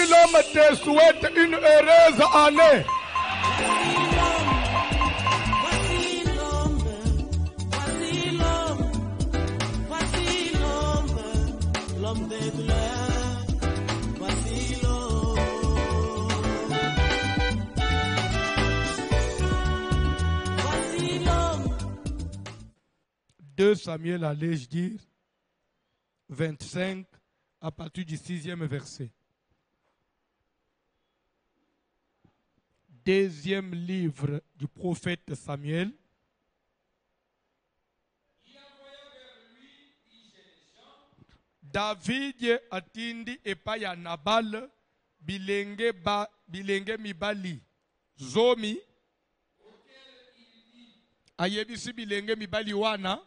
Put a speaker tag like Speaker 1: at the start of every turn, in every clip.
Speaker 1: l'homme te souhaite une heureuse année.
Speaker 2: L'homme des douleurs, voici l'homme.
Speaker 1: 2 Samuel, allais-je dire, 25, à partir du 6e verset. Deuxième livre du prophète Samuel. David atindi epaya Nabal bilenge mibali zomi ayebisi bilenge mibali wana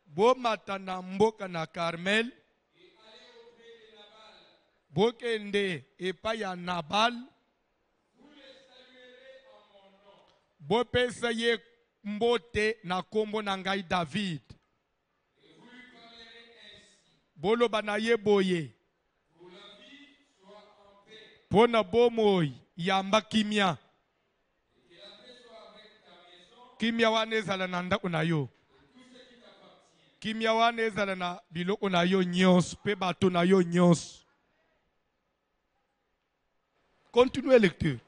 Speaker 1: bomata na mboka na Carmel bokende epaya Nabal bopesa ye mbote na kombo na ngai David. Boloba na ye boye pona bomoi yamba kimia kimia wana ezala na ndako na yo kimia wana ezala na biloko na yo nyonso pe bato na yo nyonso. Continue lecture.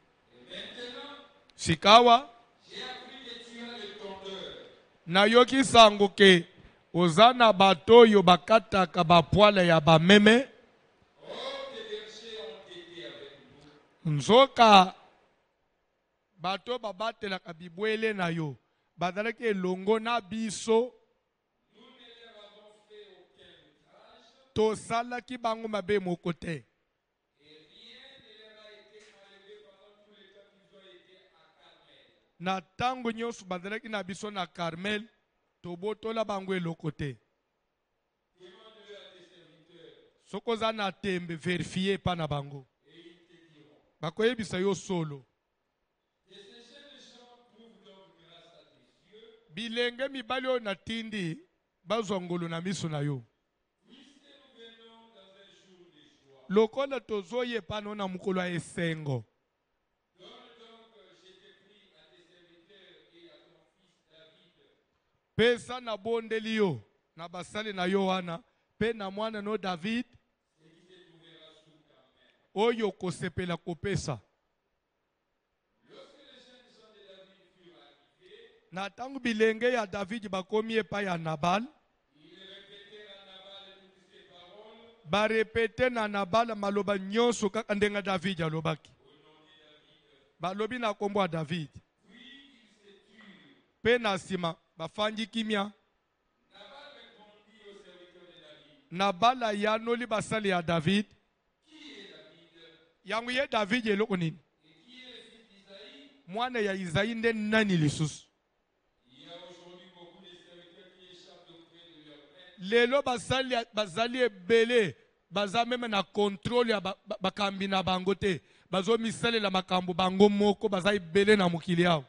Speaker 1: Sikawa na yoki sango ke ozana bato yo bakataka bapwala ya bameme nzoka bato babatelaka bibwele na yo bazalaki elongo na biso tosalaki bango mabe moko te. Na tango nyonso bazalaki na biso na Carmel tobotola bango eloko te. Sokoza na tembe vérifier pa na bango bakoyebisa yo solo. Bilenge mibali oyo natindi bazwa ngolu na miso na yo lokola tozoye pano na mukolo ya esengo. Pesa na bondeli yo na basali na yo wana pe na mwana no David oyo kosepela kopesa. Na tangu bilenge ya David bakomi epai ya Nabal barepete na Nabal maloba nyonso kaka ndenga David alobaki. Balobi na kombo ya David pe na sima bafanji kimia. Nabala yanoli basali ya David yangu ye David eloko nini mwana ya Isaïe nde nani lisusu. Lelo bazali ebele baza meme na contrôle ya bakambi na bango te bazo misalela makambo bango moko baza ebele na mokili yao.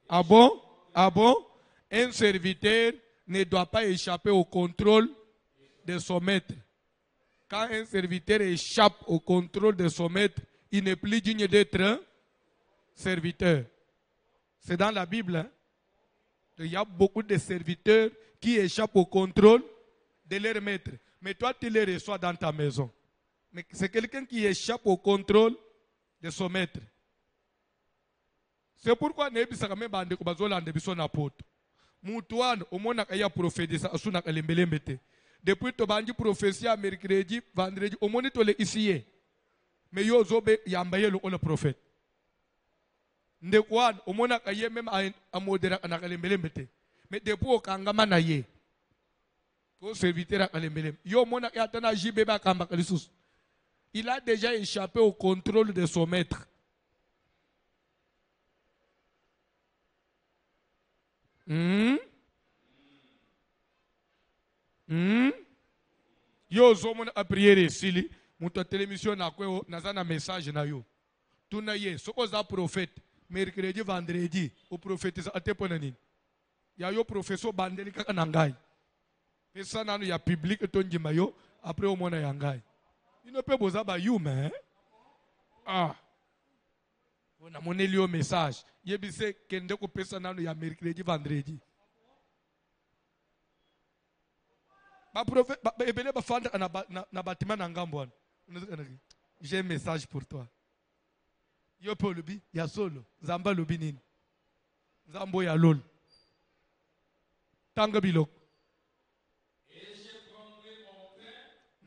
Speaker 1: Ah bon? Ah bon? Un serviteur ne doit pas échapper au contrôle de son maître. Quand un serviteur échappe au contrôle de son maître, il n'est plus digne d'être un serviteur. C'est dans la Bible. Hein? Il y a beaucoup de serviteurs qui échappent au contrôle de leur maître. Mais toi, tu les reçois dans ta maison. Mais c'est quelqu'un qui échappe au contrôle de son maître. C'est pourquoi nous avons Moutouane, au moins, il y a prophétie, asuna kalembelembete. Depuis que tu as prophétie à mercredi, vendredi, au moins, tu es ici. Mais yo zobe yambaye le prophète. Ndekwan, au moins, il y a même un modèle à kalembelembete. Mais depuis au kangama na ye. Ko serviteur à kalembelem. Yo mona yatana jibeba kamba kalisus. Il a déjà échappé au contrôle de son maître. Yo zomona a prière sili muto télévision na kweo nazana message na yo tuna ye soko za prophète mercredi vendredi o prophète za atepona nini ya yo professeur bandeli kaka na ngai pesa nanu ya public to njima yo après o mona ya ngai bino pe boza ba yume ah on a moneli au message yebise kende ko pesa nano ya mercredi vendredi ba prophète ebele ba fanda na bâtiment na ngambo wana j'ai un message pour toi yo pe lobi ya solo nzamba lobi nini nzambo ya lol tanga biloko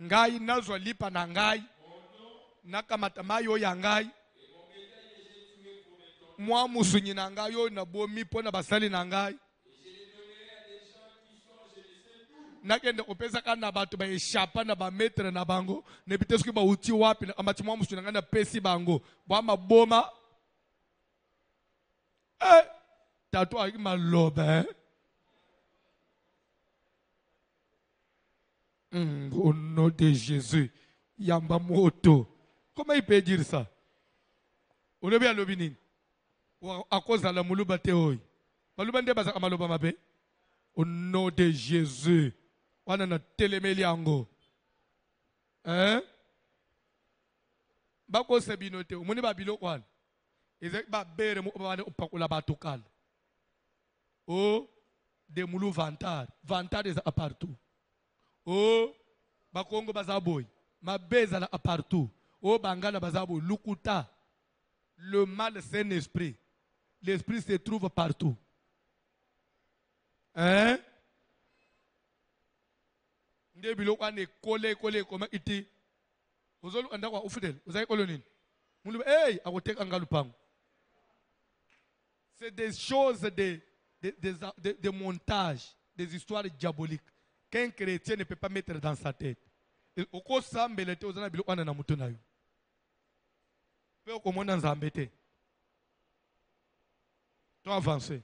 Speaker 1: ngai nazwa lipa na ngai nakamata mai oyo ya ngai mwa musunyi na ngai oyo nabomi mpo na basali na ngai nakende kopesaka na bato baeshapa na bametre na bango nebi te soki bauti wapi amati mwa musunyi na ngai napesi bango bwa maboma tato ayaki maloba au nom de Jésus yamba moto comment il peut dire ça olobi alobi nini akozala muluba te oyo baluba nde bazaka maloba mabe au nom de Jésus wana na telemeli yango bakosa bino te omoni babiloko wana ezalaki babere mobane opakola bato kala o de mulu vantard eza partout o bakongo baza boy mabe ezala partout o bangala baza boy lukuta le mal c'est un esprit l'esprit se trouve partout nde biloko ane kole koma iti ozolu anda kwa ufidel ozai kolo nini mulu akoteka nga lupango c'est des choses des montages des histoires diaboliques qu'un chrétien ne peut pas mettre dans sa tête. Oko sambele te ozana biloko wana na mutu na yo. Pe okomona nzambe te. To avancer.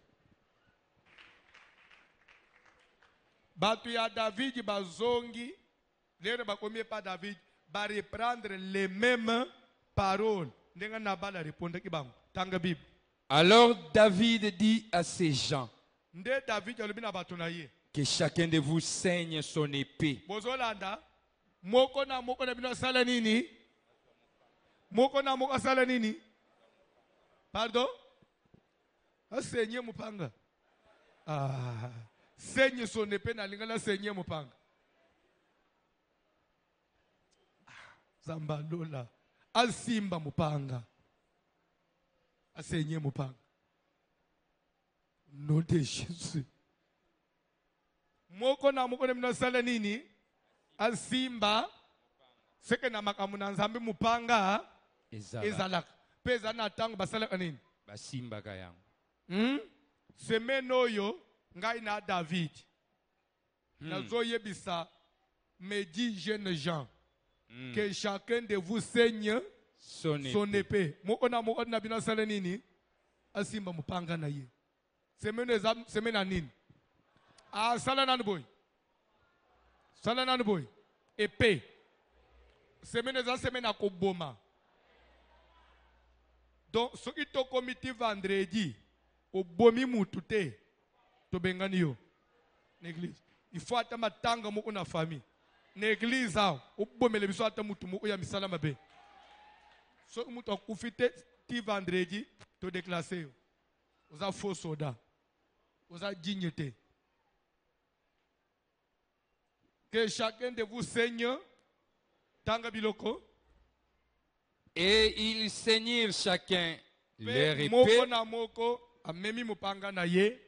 Speaker 1: Batu ya David bazongi lere bakomie pa David ba reprendre les mêmes paroles. Ndenga Nabal répondre ki bango. Tanga Bible.
Speaker 3: Alors David dit à ses gens
Speaker 1: Nde David alobi na batu na ye.
Speaker 3: Que chacun de vous saigne son épée.
Speaker 1: Bozolanda moko na bino sala nini? Moko na moko sala nini? Pardon? Saigne mupanga. Saigne son épée na lingala saigne mupanga. Zamba lola. Simba mupanga. Saigne mupanga. Nom de Jésus. Moko na bino sala nini? Simba seke na makamu na nzambe mupanga ezalaka peza na tango basalaka nini
Speaker 3: basimba kayango
Speaker 1: semaine oyo ngai na David nazoyebisa me dit jeunes gens que chacun de vous saigne son épée moko na bino sala nini asimba mupanga na ye semaine na nini sala nani boy sala nani boy épée semaine za semaine à koboma donc soki tokomi ti vendredi obomi mutu te tobengani yo l'église il faut ata matanga moko na famille na église awo obomele biso ata mutu moko ya misala mabe soki mutu akufi te ti vendredi todéclasse yo oza faux soda oza digne te. Que chacun de vous saigne, tanga biloko.
Speaker 3: Et ils saignirent chacun leur épée.
Speaker 1: Moko na moko, amemi mupanga na ye.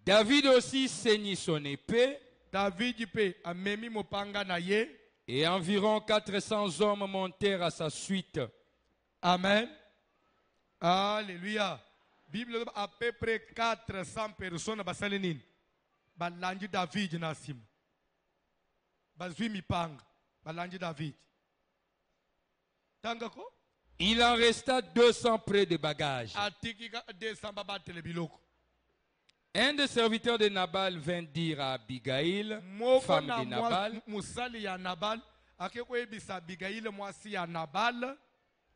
Speaker 3: David aussi saignit son épée.
Speaker 1: David pe amemi mupanga na ye.
Speaker 3: Et environ 400 hommes montèrent à sa suite.
Speaker 1: Amen. Alléluia. Bible à peu près 400 personnes basalenini. Balandi David na sim. David.
Speaker 3: Il en resta 200 près de bagages. Un des serviteurs de Nabal vint dire à Abigail, femme de Nabal,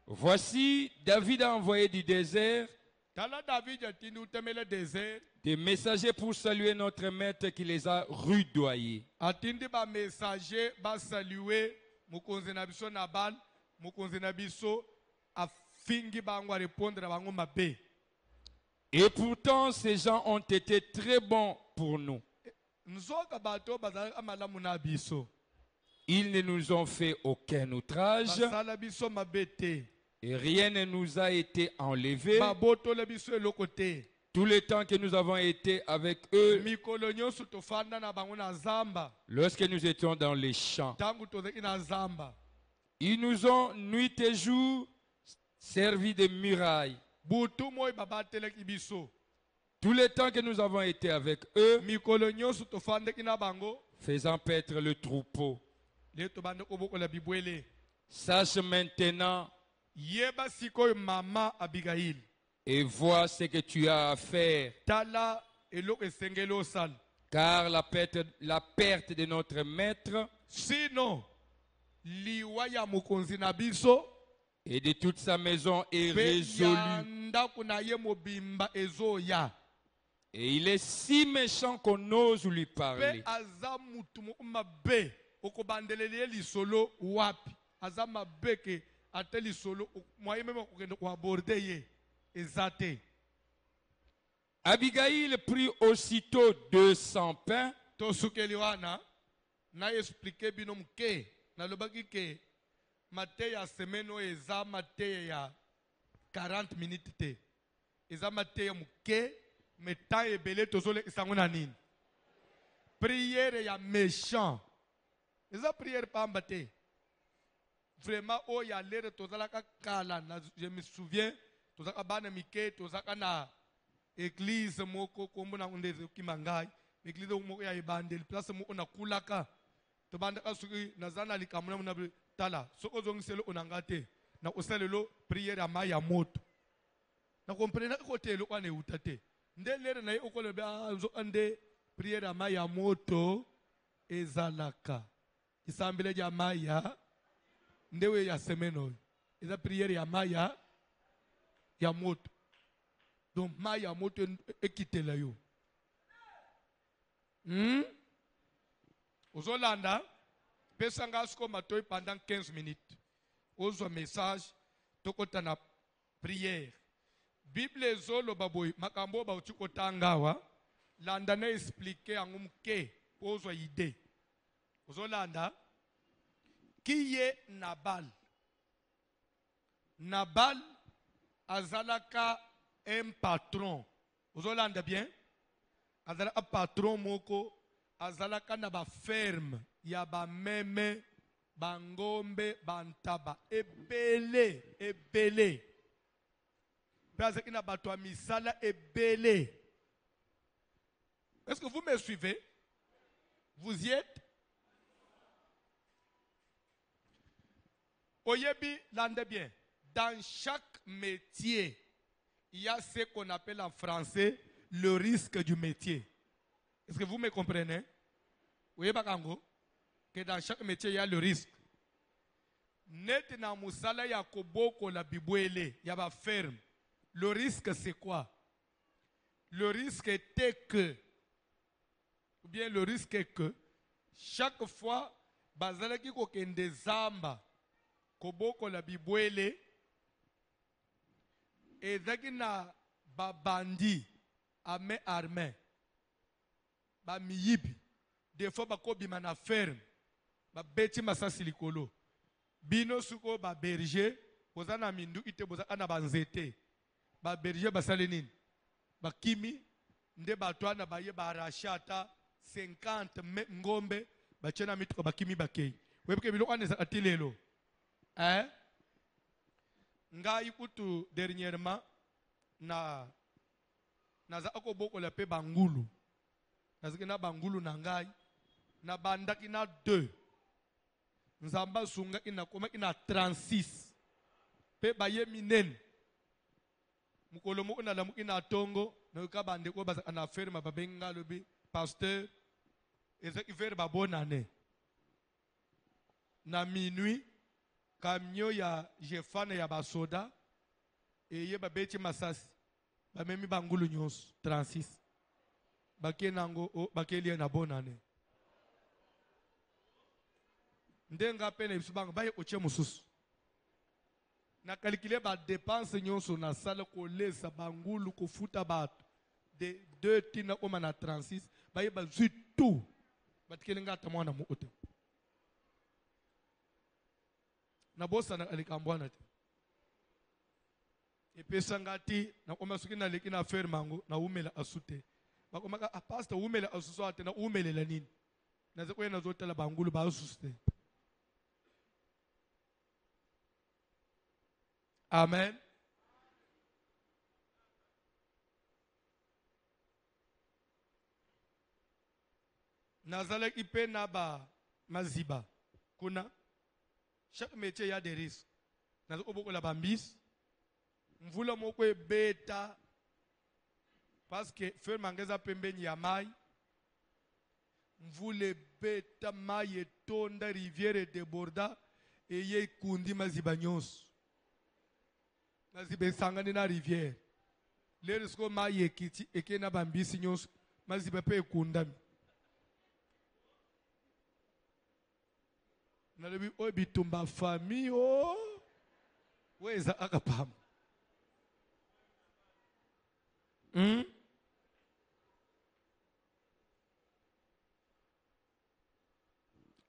Speaker 3: voici, David a envoyé du désert des messagers pour saluer notre maître qui les a rudoyés.
Speaker 1: mokonzi na biso Nabal, mokonzi na biso afingi bango a répondre à bango mabe.
Speaker 3: Et pourtant, ces gens ont été très bons pour nous.
Speaker 1: Nzoka bato bazalaka malamu na biso.
Speaker 3: Ils ne nous ont fait aucun outrage
Speaker 1: Basala biso mabe te.
Speaker 3: et rien ne nous a été enlevé.
Speaker 1: Babotola biso eloko te.
Speaker 3: Tout le temps que nous avons été avec eux,
Speaker 1: Mikolo nyonso tofanda na bango na zamba.
Speaker 3: lorsque nous étions dans les champs,
Speaker 1: Tangu tozaki na zamba.
Speaker 3: ils nous ont nuit et jour servi de muraille.
Speaker 1: Butu moi babatelaki biso.
Speaker 3: Tout le temps que nous avons été avec eux,
Speaker 1: Mikolo nyonso tofandaki na bango.
Speaker 3: faisant paître le troupeau.
Speaker 1: Le tobande kobokola bibwele.
Speaker 3: Sache maintenant
Speaker 1: Yeba sikoyo mama Abigail.
Speaker 3: et vois ce que tu as à faire,
Speaker 1: Tala eloko esengeli osala.
Speaker 3: car la perte de notre maître
Speaker 1: Sinon, liwa ya mokonzi na biso
Speaker 3: et de toute sa maison est
Speaker 1: pe ya
Speaker 3: résolue.
Speaker 1: ndako na ye mobimba ezoya.
Speaker 3: Et il est si méchant qu'on ose lui
Speaker 1: Pe
Speaker 3: parler.
Speaker 1: aza mutu moko mabe okobandeleli ye lisolo wapi. Aza mabe ke ate lisolo mwaye meme okokende koaborde ye eza te.
Speaker 3: Abigail prit aussitôt 200 pains
Speaker 1: Tosukeli wana na explique bino muke nalobaki ke mateya ya semaine oyo eza mateya ya 40 minutes te. Eza mateya muke me temps ebele tozolekisa yango na nini. Prière ya méchant. Eza prière pamba te. Vraiment oyo ya lere tozalaka kala na je me souviens tozalaka bana mike tozalaka na église moko kombo na ndeze kimangai église moko ya ebandeli place moko na kulaka to bandaka suki nazana likamuna na tala soko zongiselo onanga te na osalelo prière ya mai ya moto na comprendre ko telo kwa ne utate ndelere na okole ba zo ande prière ya mai ya moto ezalaka isambele ya mai ya ndewe ya semeno eza prière ya mai ya moto. Donc, Maya moto ekitela yo. Ozolanda, pesanga sko matoi pendant 15 minutes. Ozo message, tokota na prière. Bible zolo baboy, makambo ba uchiko tangawa, landa na expliquer angumke, ozo ide. Ozolanda, qui est Nabal? Nabal azalaka un patron. Vous entendez bien? Azalaka patron moko, azalaka na ba ferme, ya ba meme, bangombe, bantaba, ebele, ebele. Bazaki na bato ya misala ebele. Est-ce que vous me suivez? Vous y êtes? Oyebi, landez bien. Dans chaque métier, il y a ce qu'on appelle en français le risque du métier. Est-ce que vous me comprenez? Oui, Bakango, que dans chaque métier, il y a le risque. Net na musala ya koboko la bibwele, ya ba ferme. Le risque, c'est quoi? Le risque était que, ou bien le risque est que, chaque fois, bazalaki kokende zamba, koboko la bibwele, ezaki na babandi ame armé ba miyibi des fois bakobima na ferme babeti masasi likolo bino suko ba berger boza na mindu ite boza na banzete ba berger basale nini bakimi nde batwana baye barashata 50 ngombe bachena mituko bakimi bakei webike biloko aneza atilelo ngai kutu dernièrement na naza akobokola pe bangulu nazaki na bangulu na ngai na bandaki na 2 nzamba sunga ina koma ina 36 pe baye minene mukolo moko na lamu ina tongo na ka bande ko basa na ferme babenga lobi pasteur ezaki faire babonane na minuit camion ya jefane ya basoda eye babeti masasi bamemi bangulu nyonso 36 bakie nango bakelie na bonane ndenga pene biso bango baye oche mususu na calculer ba dépense nyonso na sala kolesa bangulu kofuta bato de 2 tina oma na 36 baye bazwi tout batikele ngata mwana mu ote na bosa na alikambwana te epesa ngati na oma suki na leki na faire mango na umela asute bakomaka a pastor umela asusu ate na umelela nini naze kwena zotela bangulu ba asuste. Amen. Nazala ipe na ba maziba kuna chaque métier y a des risques. Nazo oboko la bambis mvula moko ebeta parce que feu mangeza pembeni ya mai mvula ebeta mai etonda rivière déborda eye kundi maziba nyonso maziba esangani na rivière lero siko mai ekiti eke na bambisi nyonso maziba pe ekundami nalobi oyo bitumba famille o weza akapama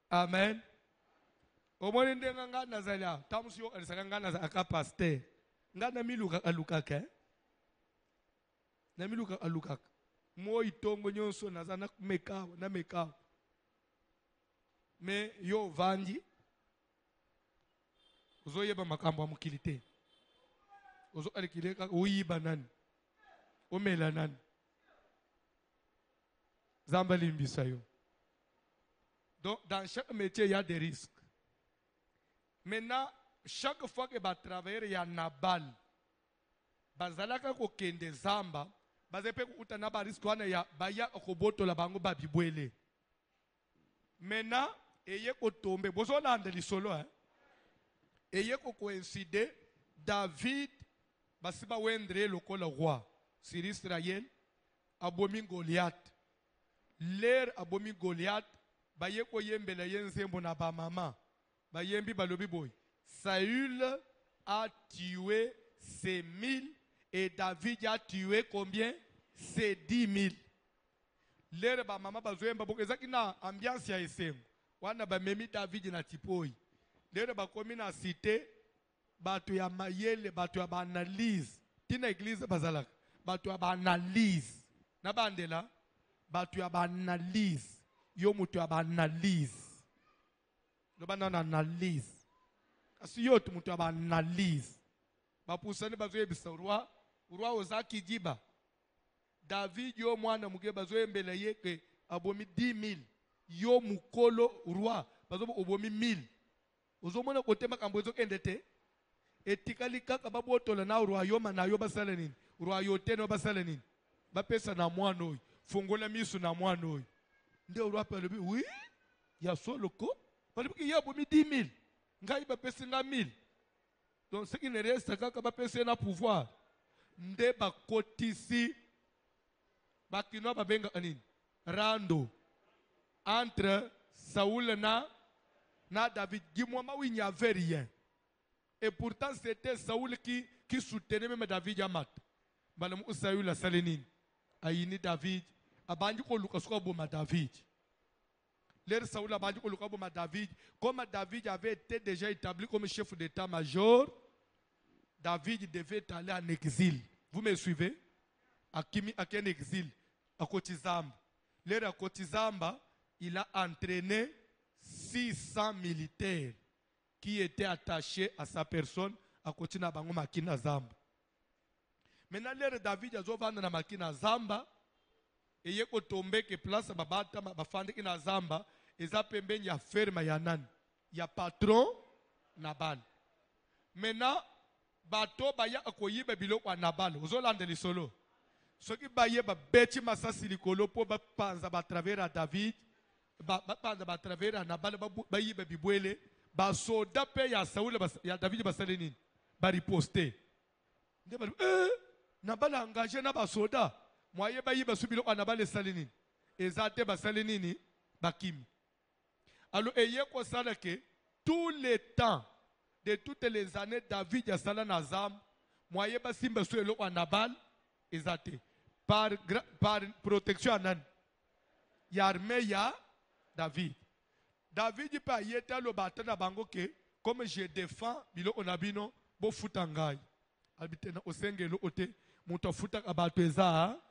Speaker 1: Amen. Omoni ndenga nga nazalia tamusi yo alisaka nga naza aka pasteur nga na miluka alukaka na miluka alukaka mo itongo nyonso naza na meka me yo vandi uzoyeba makambo ya mokili te uzo alikile kaka uyiba nani omela nani zamba limbisa yo. Donc, dans chaque métier, il y a des risques. Maintenant, chaque fois que tu travailles, il y a un Nabal. Bazalaka ko kende zamba, bazepe ko utana ba risque wana ya baya okoboto la bango ba bibwele. Maintenant, eye ko tombe, bozo lande li solo hein. Eye ko coïncider David basiba wendre lokola roi sur Israël abomi Goliath. L'air abomi Goliath baye ko yembela yenzembo na ba mama bayembi balobi boy Saül a tué ses 1000 et David a tué combien ses 10 000 lere ba mama bazoyemba boko ezaki na ambiance ya esembo wana ba memi David na tipoi lere ba komi na cité bato ya mayele bato ya ba analyse tina église bazalaka bato ya ba analyse na bandela bato ya ba analyse yo mutu ya ba analyse loba na analyse kasi yo mutu ya ba analyse bapusani bazoyebisa roi ozaki diba David yo mwana muke bazoyembela ye ke abomi 10 000 yo mukolo roi bazobo obomi 1000 ozomona kote makambo ezokende te etikali kaka babotola na roi yo mana yo basala nini roi yo te no basala nini bapesa na mwana oyo fongola misu na mwana oyo nde roi palobi oui ya solo ko palobi ki ya bomi 10 000 ngai bapesa nga 1000 donc ce qui ne reste kaka bapesa na pouvoir nde bakotisi bakino babenga nini rando entre Saoul na David Gimwama où il n'y avait rien et pourtant c'était Saoul qui soutenait même David Yamat balamu Saoul la salenine ayini David abandi ko lukasko boma David l'air Saoul abandi ko lukasko boma David comme David avait été déjà établi comme chef d'état-major David devait aller en exil. Vous me suivez? À quel exil? À Kotizamba. L'air à Kotizamba, il a entraîné 600 militaires qui étaient attachés à sa personne à Kotina Bango Makina Zamba. Maintenant, l'air David a vendu na Makina Zamba et il a tombé que place babata bafande kina Zamba et ça pembe ya ferme ya nan ya patron Nabal. Maintenant bato baya akoyiba biloko ya Nabal ozolanda lisolo soki baye ba beti masasi likolo po ba panza ba travers David ba panza ba travers Nabal bayiba bibwele ba soda pe ya Saul ya David basale nini ba riposter nde ba Nabal engagé na ba soda moye bayiba su biloko ya Nabal esale nini ezate basale nini bakimi Alors, ayez quoi ça que tous les temps, de toutes les années, David a sala nazam, moyen ba simba sur le Nabal, exacté. Par protection anan. Yarmé ya David. David peut y être le bâton à bango que, comme je défends, bilo onabino, bo futangai. Albitena osengelo ote, muta futa abateza,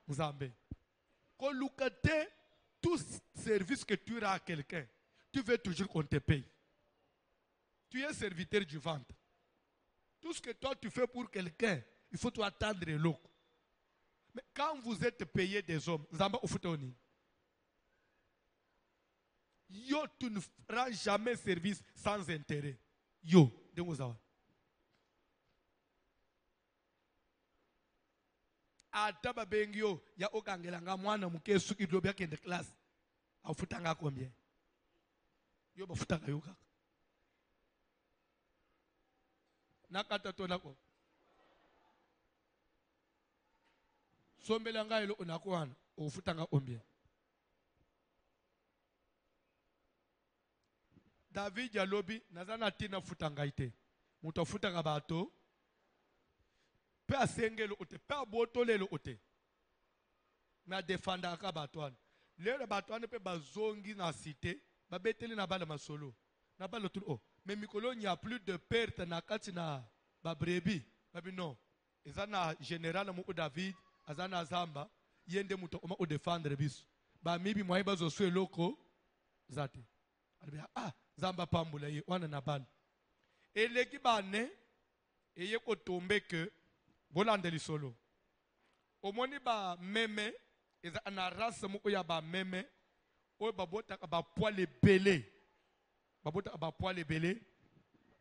Speaker 1: Nzambe. Quand lucate tout service que tu rends à quelqu'un, tu veux toujours qu'on te paye. Tu es serviteur du ventre. Tout ce que toi tu fais pour quelqu'un, il faut toi attendre l'eau. Mais quand vous êtes payé des hommes, Nzamba ofutoni. Yo, tu ne rends jamais service sans intérêt. Yo, de Mouzawa. Ataba bengyo ya okangelanga mwana muke suki dobya kende class. Afutanga combien? Yo bafutanga yo kaka. Nakata to nako. Sombelanga ilo onakwana, ofutanga combien? David Yalobi, nazana tina futanga ite. Muto futanga bato. Pe asengelo ote, pe abotolelo ote. Na defanda aka batouane. Lere batouane pe bazongi na cité, babeteli na bala masolo. Na bala tout oh. Mais mikolo n'y a plus de perte na kati na babrebi. Babi non. Ezana général mo David, azana zamba, yende muto oma o défendre biso. Ba mibi mwa bazo swe loko zate. Alibia ah zamba pambula ye wana na bala. Eleki bane eye ko tombe que bolande lisolo. Omoni ba meme eza na race moko ya ba meme o babota ba poil belé. Babota ba poil belé.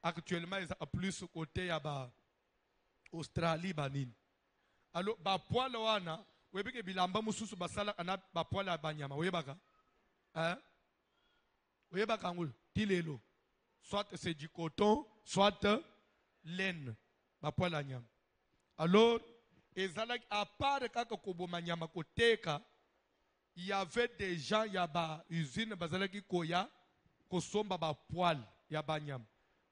Speaker 1: Actuellement ils a plus côté ya ba Australie banine. Alors ba poil wana webike bilamba mususu basala ana ba poil ya banyama webaka. Hein? Webaka ngul tilelo. Soit c'est du coton, soit laine. Ba poil ya nyama. Alors, à part kaka koboma nyama koteka, il y avait des gens ya ba usine bazalaki koya kosomba ba poil ya ba nyama.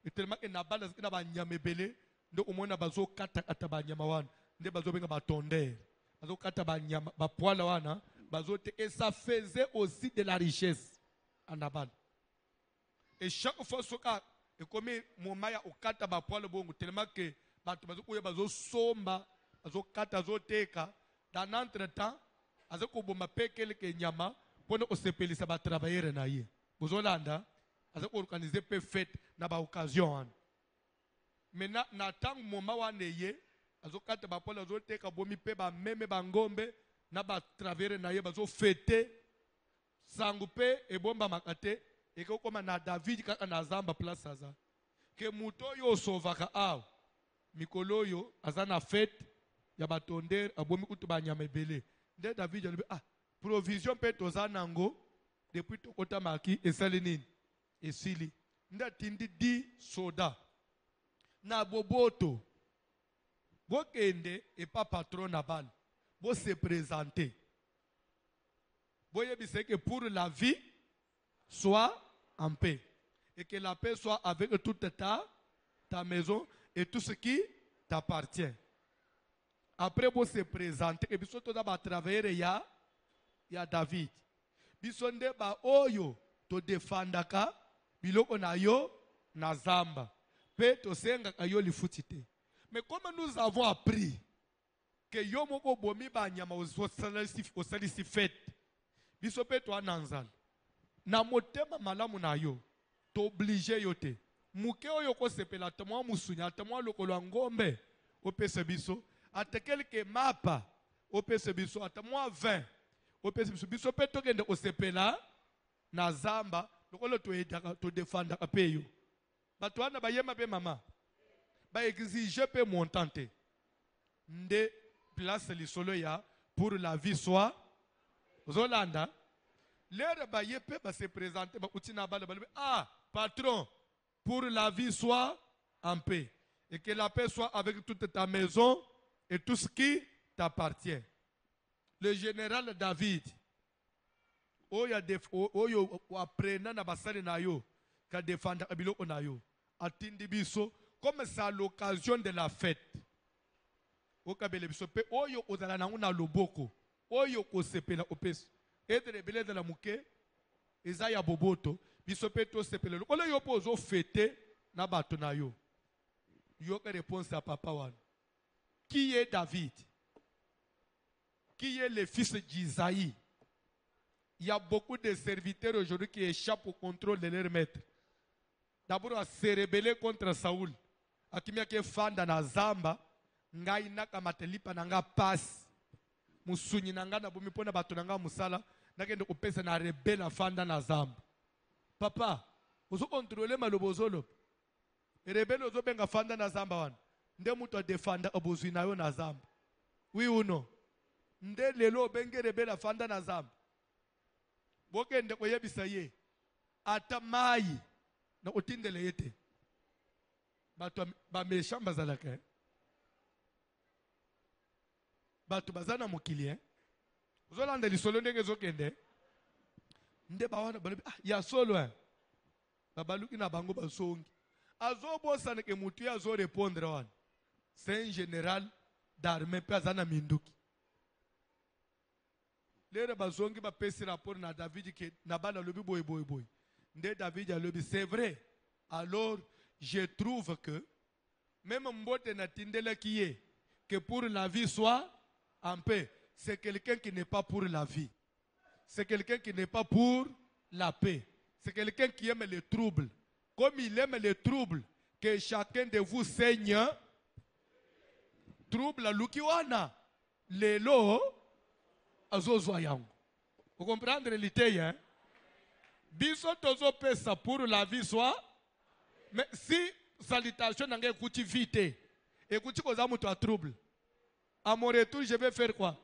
Speaker 1: Et tellement que na bala na ba nyama ebele ndo omona bazo kata kata ba nyama wana nde bazo benga ba tondeur. Bazo kata ba nyama ba poil wana bazo te et ça faisait aussi de la richesse en Abal. Et chaque fois soka et comme momaya okata ba poil bongo tellement que bato bazo koya bazo somba bazo kata bazo teka dans entre-temps azako bomba pekele ke nyama pona osepelisa ba travailler na ye bozolanda azako organiser pe fête na ba occasion maintenant na tang moma wane ye azo kata ba pola bazo teka bomi pe ba meme ba ngombe na ba travailler na ye bazo fêter sangu pe e bomba makate e ko koma na David kaka na zamba place aza ke muto yo sovaka aw mikolo yo azana fête ya batonder abomi kutu banyama ebele nde David alobi ah provision pe tozanango depuis tokota maki esali nini esili nde tindi di soda na boboto bokende et pas patron na bal bo se présenter boyebise que pour la vie soit en paix et que la paix soit avec toute ta maison et tout ce qui t'appartient. Après, vous se présenter, et puis surtout, va travailler ya David. Bisonde ba oyo to defandaka biloko na yo na zamba. Pe to senga kayo lifutite. Mais comme nous avons appris que yo moko bomi ba nyama osalisi fête. Biso pe to ananzal. Na motema malamu na yo to obligé yote. Muke oyo ko sepela temwa musunya temwa lokolo ngombe opese biso ate quelque mapa opese biso atemwa 20 opese biso pe tokende osepela na zamba lokolo to defanda apeyo bato wana bayema pe mama ba exige pe montante nde place lisolo ya pour la vie soit Zolanda l'air baye pe ba se présenter ba utina bala ah patron pour la vie soit en paix. Et que la paix soit avec toute ta maison et tout ce qui t'appartient. Le général David, oyo aprena na basali na yo ka défendre biloko na yo atindi biso comme c'est à l'occasion de la fête okabele biso pe oyo ozala nango na loboko oyo kosepela opesa etre ebele ezala moke eza ya boboto biso pe tosepela lokola yo mpo ozofete na bato na yo yoka réponse à papa wana. Qui est David? Qui est le fils d'Isaïe? Il y a beaucoup de serviteurs aujourd'hui qui échappent au contrôle de leur maître. D'abord, à se rebeller contre Saoul. Akimia ke fanda na zamba, ngai naka matelipa nanga pass. Musunyi nanga na bumi pona bato nanga musala, nakende kopesa na rebela fanda na zamba. Papa, ozo contrôler malobozolo. Rebele ozo benga fanda na zamba wana. Nde mutu a defanda obozwi na yo na zamba. Oui ou non? Nde lelo benge rebele fanda na zamba. Bokende koyebisa ye ata mai na otindele yete bato bamesha bazalaka bato bazana mokili ozolanda lisolo ndenge ezokende nde bawana balobi ya solo babaluki na bango basongi azobosana ke mutu ye azorépondre wana c'est un général d'armée mpe aza na minduki lere bazongi bapesi rapport na David ke nabala lobi boy. Nde David a lobi c'est vrai. Alors je trouve que même mbote na tindela qui est que pour la vie soit en paix, c'est quelqu'un qui n'est pas pour la vie. C'est quelqu'un qui n'est pas pour la paix. C'est quelqu'un qui aime les troubles. Comme il aime les troubles, que chacun de vous saigne. Trouble à lukiwana. Lelo azozwa yango. Vous comprenez l'idée, hein? Biso tozo pesa pour la vie soit. Mais si salutation n'a pas écouté vite, écoutez qu'on a mutu à trouble. À mon retour, je vais faire quoi?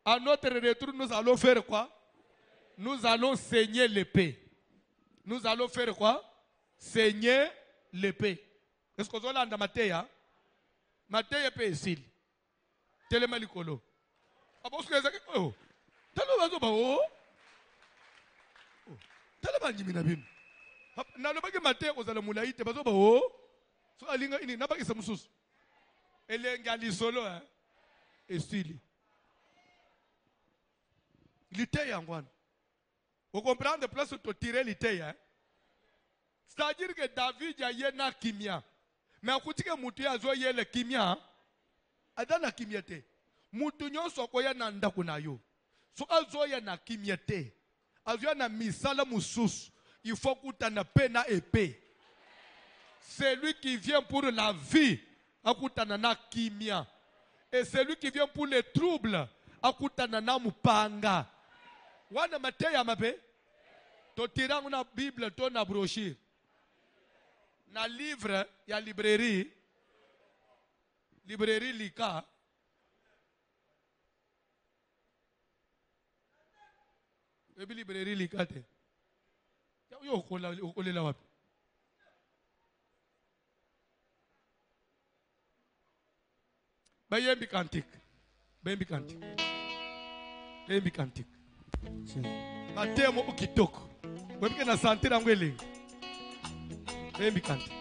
Speaker 1: À notre retour, nous allons faire quoi? Nous allons saigner l'épée. Nous allons faire quoi? Saigner l'épée. Est-ce que vous avez dans Matthieu? Matthieu est ici. Télémalikolo. Ah bon, ce que c'est? Oh, talo bazo ba oh. Talo ba nyimi na bino. Na lo baki Matthieu ozala mulaite bazo ba oh. So alinga ini na baki samususu. Elenga lisolo esili. L'ité yangwana. Vous comprenez de place où tu tirer l'ité hein? C'est-à-dire que David a yena kimia. Mais akuti ke mutu ya zo yele kimia. Adana kimia te. Mutu nyonso koya na ndako na yo. So azoya na kimia te. Azoya na misala mususu. Il faut kutana pena épée. Celui qui vient pour la vie, akutana na kimia. Et celui qui vient pour les troubles, akutana na mupanga. Wana mateya mabe. To tirang na Bible to na brochure. Na livre ya librairie. Librairie Lika. Ebi librairie Lika te. Yo kolela wapi. Bayembi kantik. Bayembi kantik. Bayembi kantik. Matemo ukitoko. Webike na santira ngwele. Bayembi kantik.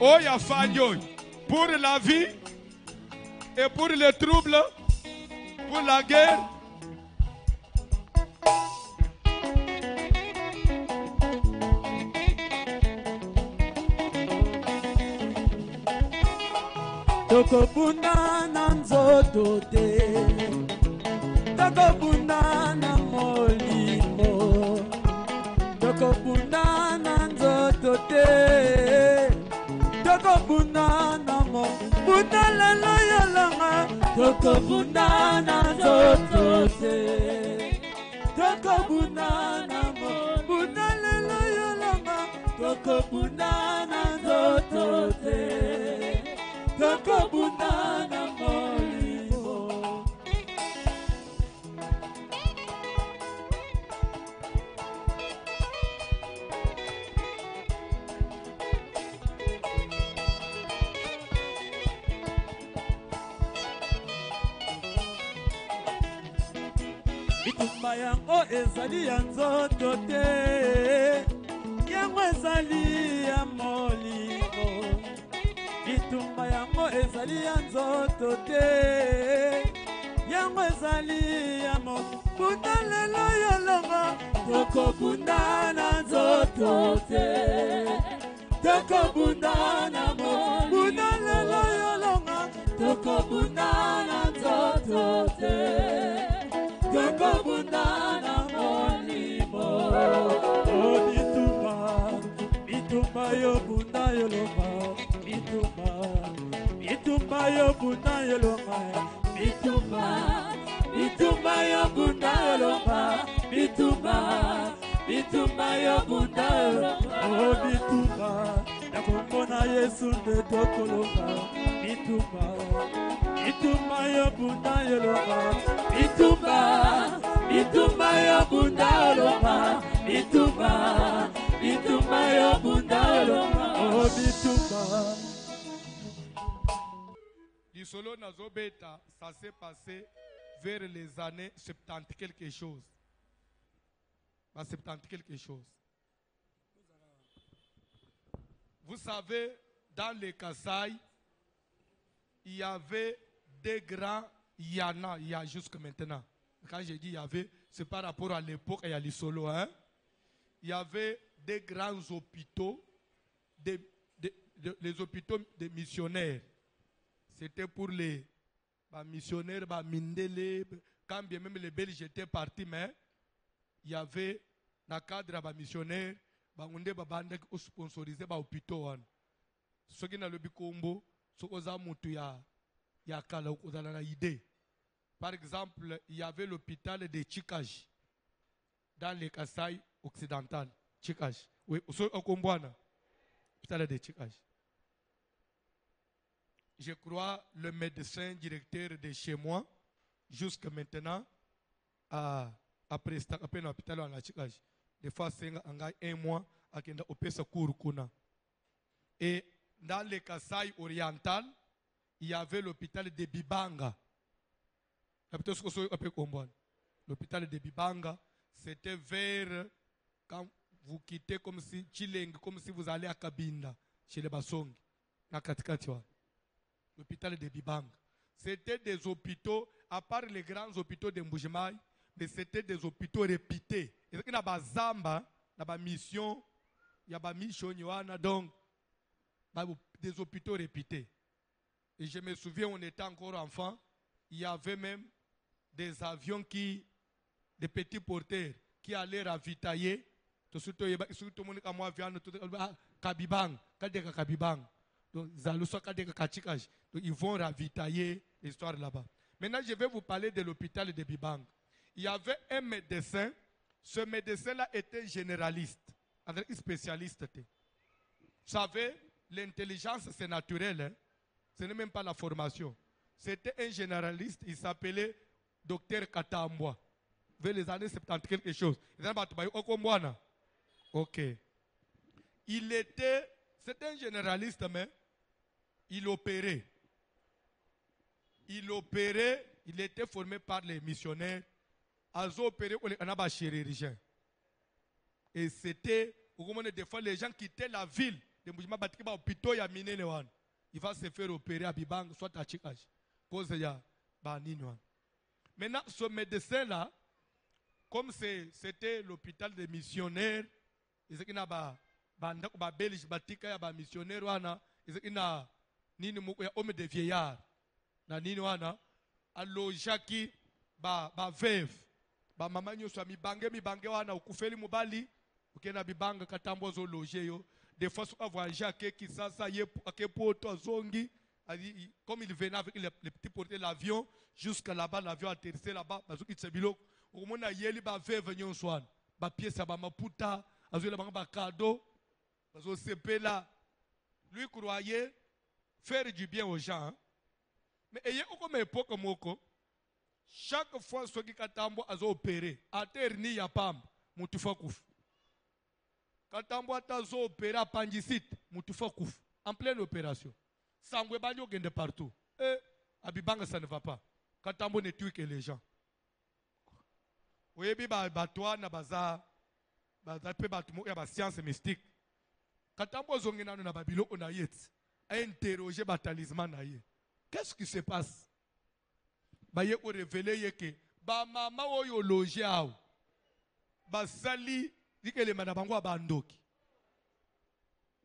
Speaker 1: Oya fanyo. Pour la vie et pour les troubles, pour la guerre.
Speaker 2: Tokobuna na nzoto te, tokobuna na molimo, tokobuna na nzoto te, tokobuna na mo, buna lelo yolanga, tokobuna na nzoto te, tokobuna na mo, buna lelo yolanga, tokobuna na nzoto te. Tokobuna na molimo. bitumba yango ezali ya nzoto te yango ezali ya molimo bitumba yango ezali ya nzoto te yango ezali ya molimo bunda lelo yolonga tokobunda na nzoto te tokobunda na molimo bunda lelo yolonga tokobunda na nzoto te tokobunda na molimo bitumba yo bunda yolonga bitumba yo bunda yolonga bitumba yo bunda yolonga bitumba yo bunda yolonga oh bitumba na kombo na Yesu nde tokolonga bitumba yo bunda yolonga bitumba yo bunda yolonga bitumba yo bunda yolonga oh bitumba.
Speaker 1: Solo Nazobeta, ça s'est passé vers les années 70 quelque chose. 70 quelque chose. Vous savez, dans les Kasaï, il y avait des grands Yana, il y a jusque maintenant. Quand j'ai dit il y avait, c'est par rapport à l'époque et à l'Isolo. Hein? Il y avait des grands hôpitaux, les hôpitaux des missionnaires. C'était pour les missionnaires, Mindele, quand bien même les Belges étaient partis, mais il y avait dans le cadre des missionnaires, qui sponsorisé les hôpitaux. Ce qui est le Bikombo, ce qui est idée. Par exemple, il y avait l'hôpital de Chikaj, dans les Kasaï occidental. Chikaj. Oui, au Kombouana. L'hôpital de Chikaj. Je crois le médecin directeur de chez moi, jusqu'à maintenant, après l'hôpital en Chikaj. Des fois, c'est un mois à l'hôpital Kuna. Et dans le Kasaï oriental, il y avait l'hôpital de Bibanga. L'hôpital de Bibanga, c'était vers, quand vous quittez comme si, comme si vous allez à Kabinda, chez les Basongi, à Katikatiwa. L'hôpital de Bibanga. C'était des hôpitaux, à part les grands hôpitaux de Mbujimaï, mais c'était des hôpitaux réputés. Il y a Zamba, il y a mission, il y a mission, donc des hôpitaux réputés. Et je me souviens, on était encore enfant, il y avait même des avions des petits porteurs, qui allaient ravitailler, surtout le monde comme moi, Kabibang, Kabibang. Donc, ils vont ravitailler l'histoire là-bas. Maintenant, je vais vous parler de l'hôpital de Bibang. Il y avait un médecin. Ce médecin-là était généraliste, spécialiste. Vous savez, l'intelligence, c'est naturel. Hein? Ce n'est même pas la formation. C'était un généraliste. Il s'appelait Docteur Katambwa. Vers les années 70, quelque chose. Ok. C'était un généraliste, mais il opérait. Il était formé par les missionnaires. Ils opéré un chirurgien. Et c'était, des fois, les gens quittaient la ville. Il va se faire opérer à Bibang, soit à Chikaj. Maintenant, ce médecin-là, comme c'était l'hôpital des missionnaires, il y a Belge, missionnaire, il y a homme de vieillard. Alors, Jackie, veuve, maman, yo soit mi bange wana ukufeli mubali, ukena bibanga katambo zo loger yo. Des fois, on voit Jacques qui s'assa poto zongi, comme il venait avec les petits porteurs de l'avion, jusqu'à là-bas, l'avion atterrissait là-bas, parce qu'il s'est bilo. Au moment où il y a veuve nyon swan, pièce à maputa, azo la banga cadeau, azo sepe là. Lui croyait faire du bien aux gens. Hein? Mais il y a une époque moko. Chaque fois que Katambo a opéré, à terre ni ya pam, mutufa kouf. Katambo a opéré à Pandisit, mutufa kouf. En pleine opération. Sangwe banyo gende partout. Et Abibanga ça ne va pas. Katambo ne tue que les gens. oyebi batwana baza pe batu ya ba science mystique katambo zongi nanu na babiloko na yeti a interroger ba talisman na ye. Qu'est-ce qui se passe? Ba ye ko révéler ye ke ba mama oyo loge awo basali dikele mana bango abandoki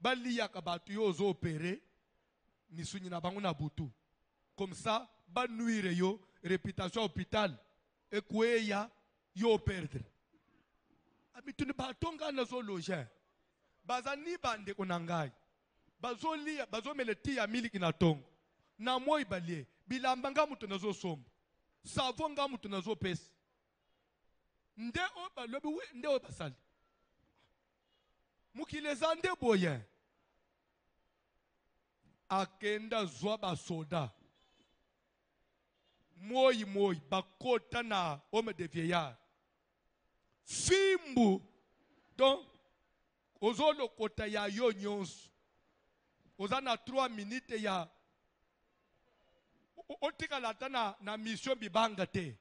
Speaker 1: bali yaka batu yo zo opérer misunyi na bango na butu comme ça ba nuire yo réputation hôpital et kweya yo perdre abituni batonga na zo loger bazani bande konangai bazolia bazomeleti ya miliki na tongo na moi balie bilamba nga mutu nazo somba savon nga mutu nazo pesa nde o balobi we nde o basali mukileza nde boye akenda zwa basoda moi bakota na homme de vieillard fimbu donc ozolo kota ya yo nyonso oza na 3 minutes ya otikala ta na mission bibanga te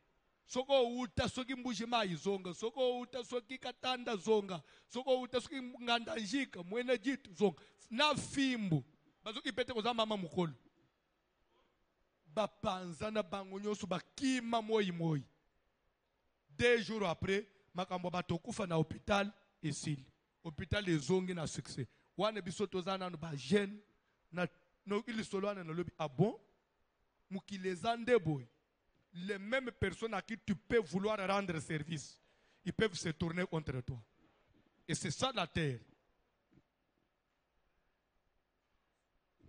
Speaker 1: soko uta soki mbuji mai zonga soko uta soki katanda zonga soko uta soki nganda njika mwene jitu zonga na fimbu bazoki pete koza mama mukolo bapanza na bango nyonso bakima moi 2 jours après makambo batokufa na hôpital esili hôpital ezongi na succès wana biso toza nanu ba jeune na no ilisolo wana na lobi ah bon mukilezande boy les mêmes personnes à qui tu peux vouloir rendre service ils peuvent se tourner contre toi et c'est ça la terre.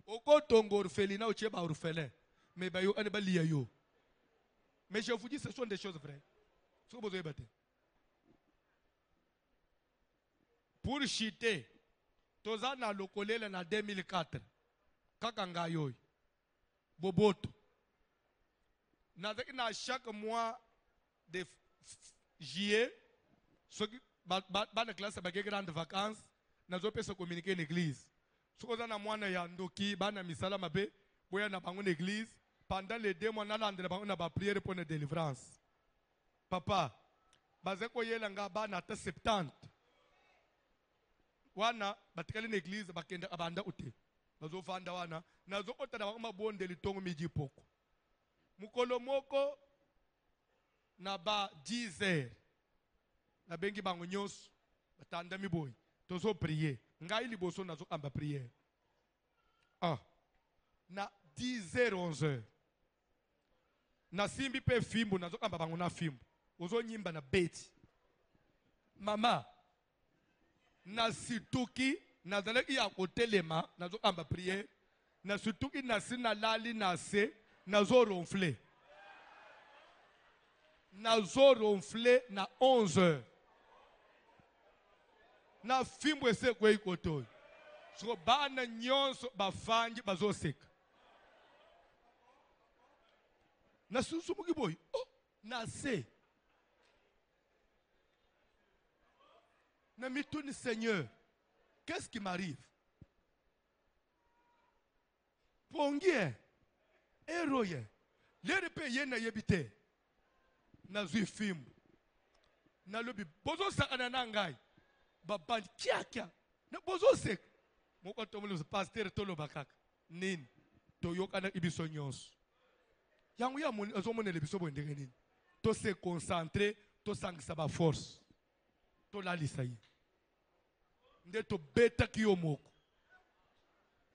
Speaker 1: Oko tongo orphelinat ou tcheba orphelin mais ba yo ane ba liya yo mais je vous dis ce sont des choses vraies ce que vous avez battu pour chiter toza na lokolela na 2004 kaka ngayoy boboto na chaque mois de juillet ceux qui bana classe ba grande vacances nazo pesa communiquer l'église sokoza na mwana ya ndoki bana misala mabe boya na bango l'église pendant les 2 mois na landela bango na ba prière pour une délivrance papa bazeko yela nga bana ta 70 wana batikali na église bakenda abanda ute bazo fanda wana nazo otana bango mabonde litongo miji poko mukolo moko na ba 10 heures na bengi bango nyonso batanda miboyi tozo prier ngai liboso nazo amba prière na 10 heures 11 heures na simbi pe fimbo nazo amba bango na fimbo ozo nyimba na beti mama na situki na zalaki ya kotelema nazo amba prière na situki na sina lali na se nazo ronfler na 11 heures na fimbo ese kwe ikoto so bana nyonso bafanji bazoseka na susumuki boy na se na mituni Seigneur qu'est-ce qui m'arrive pongie eroye lere pe yena yebite na zui fimbo na lobi bozo sakana na ngai babandi kia na bozo sek moko tomolo pasteur tolo bakaka nini toyoka na ibiso nyonso yangu ya moni azomone le biso bondenge nini to se concentrer to sangisa ba force to la lisayi nde to beta kiyo moko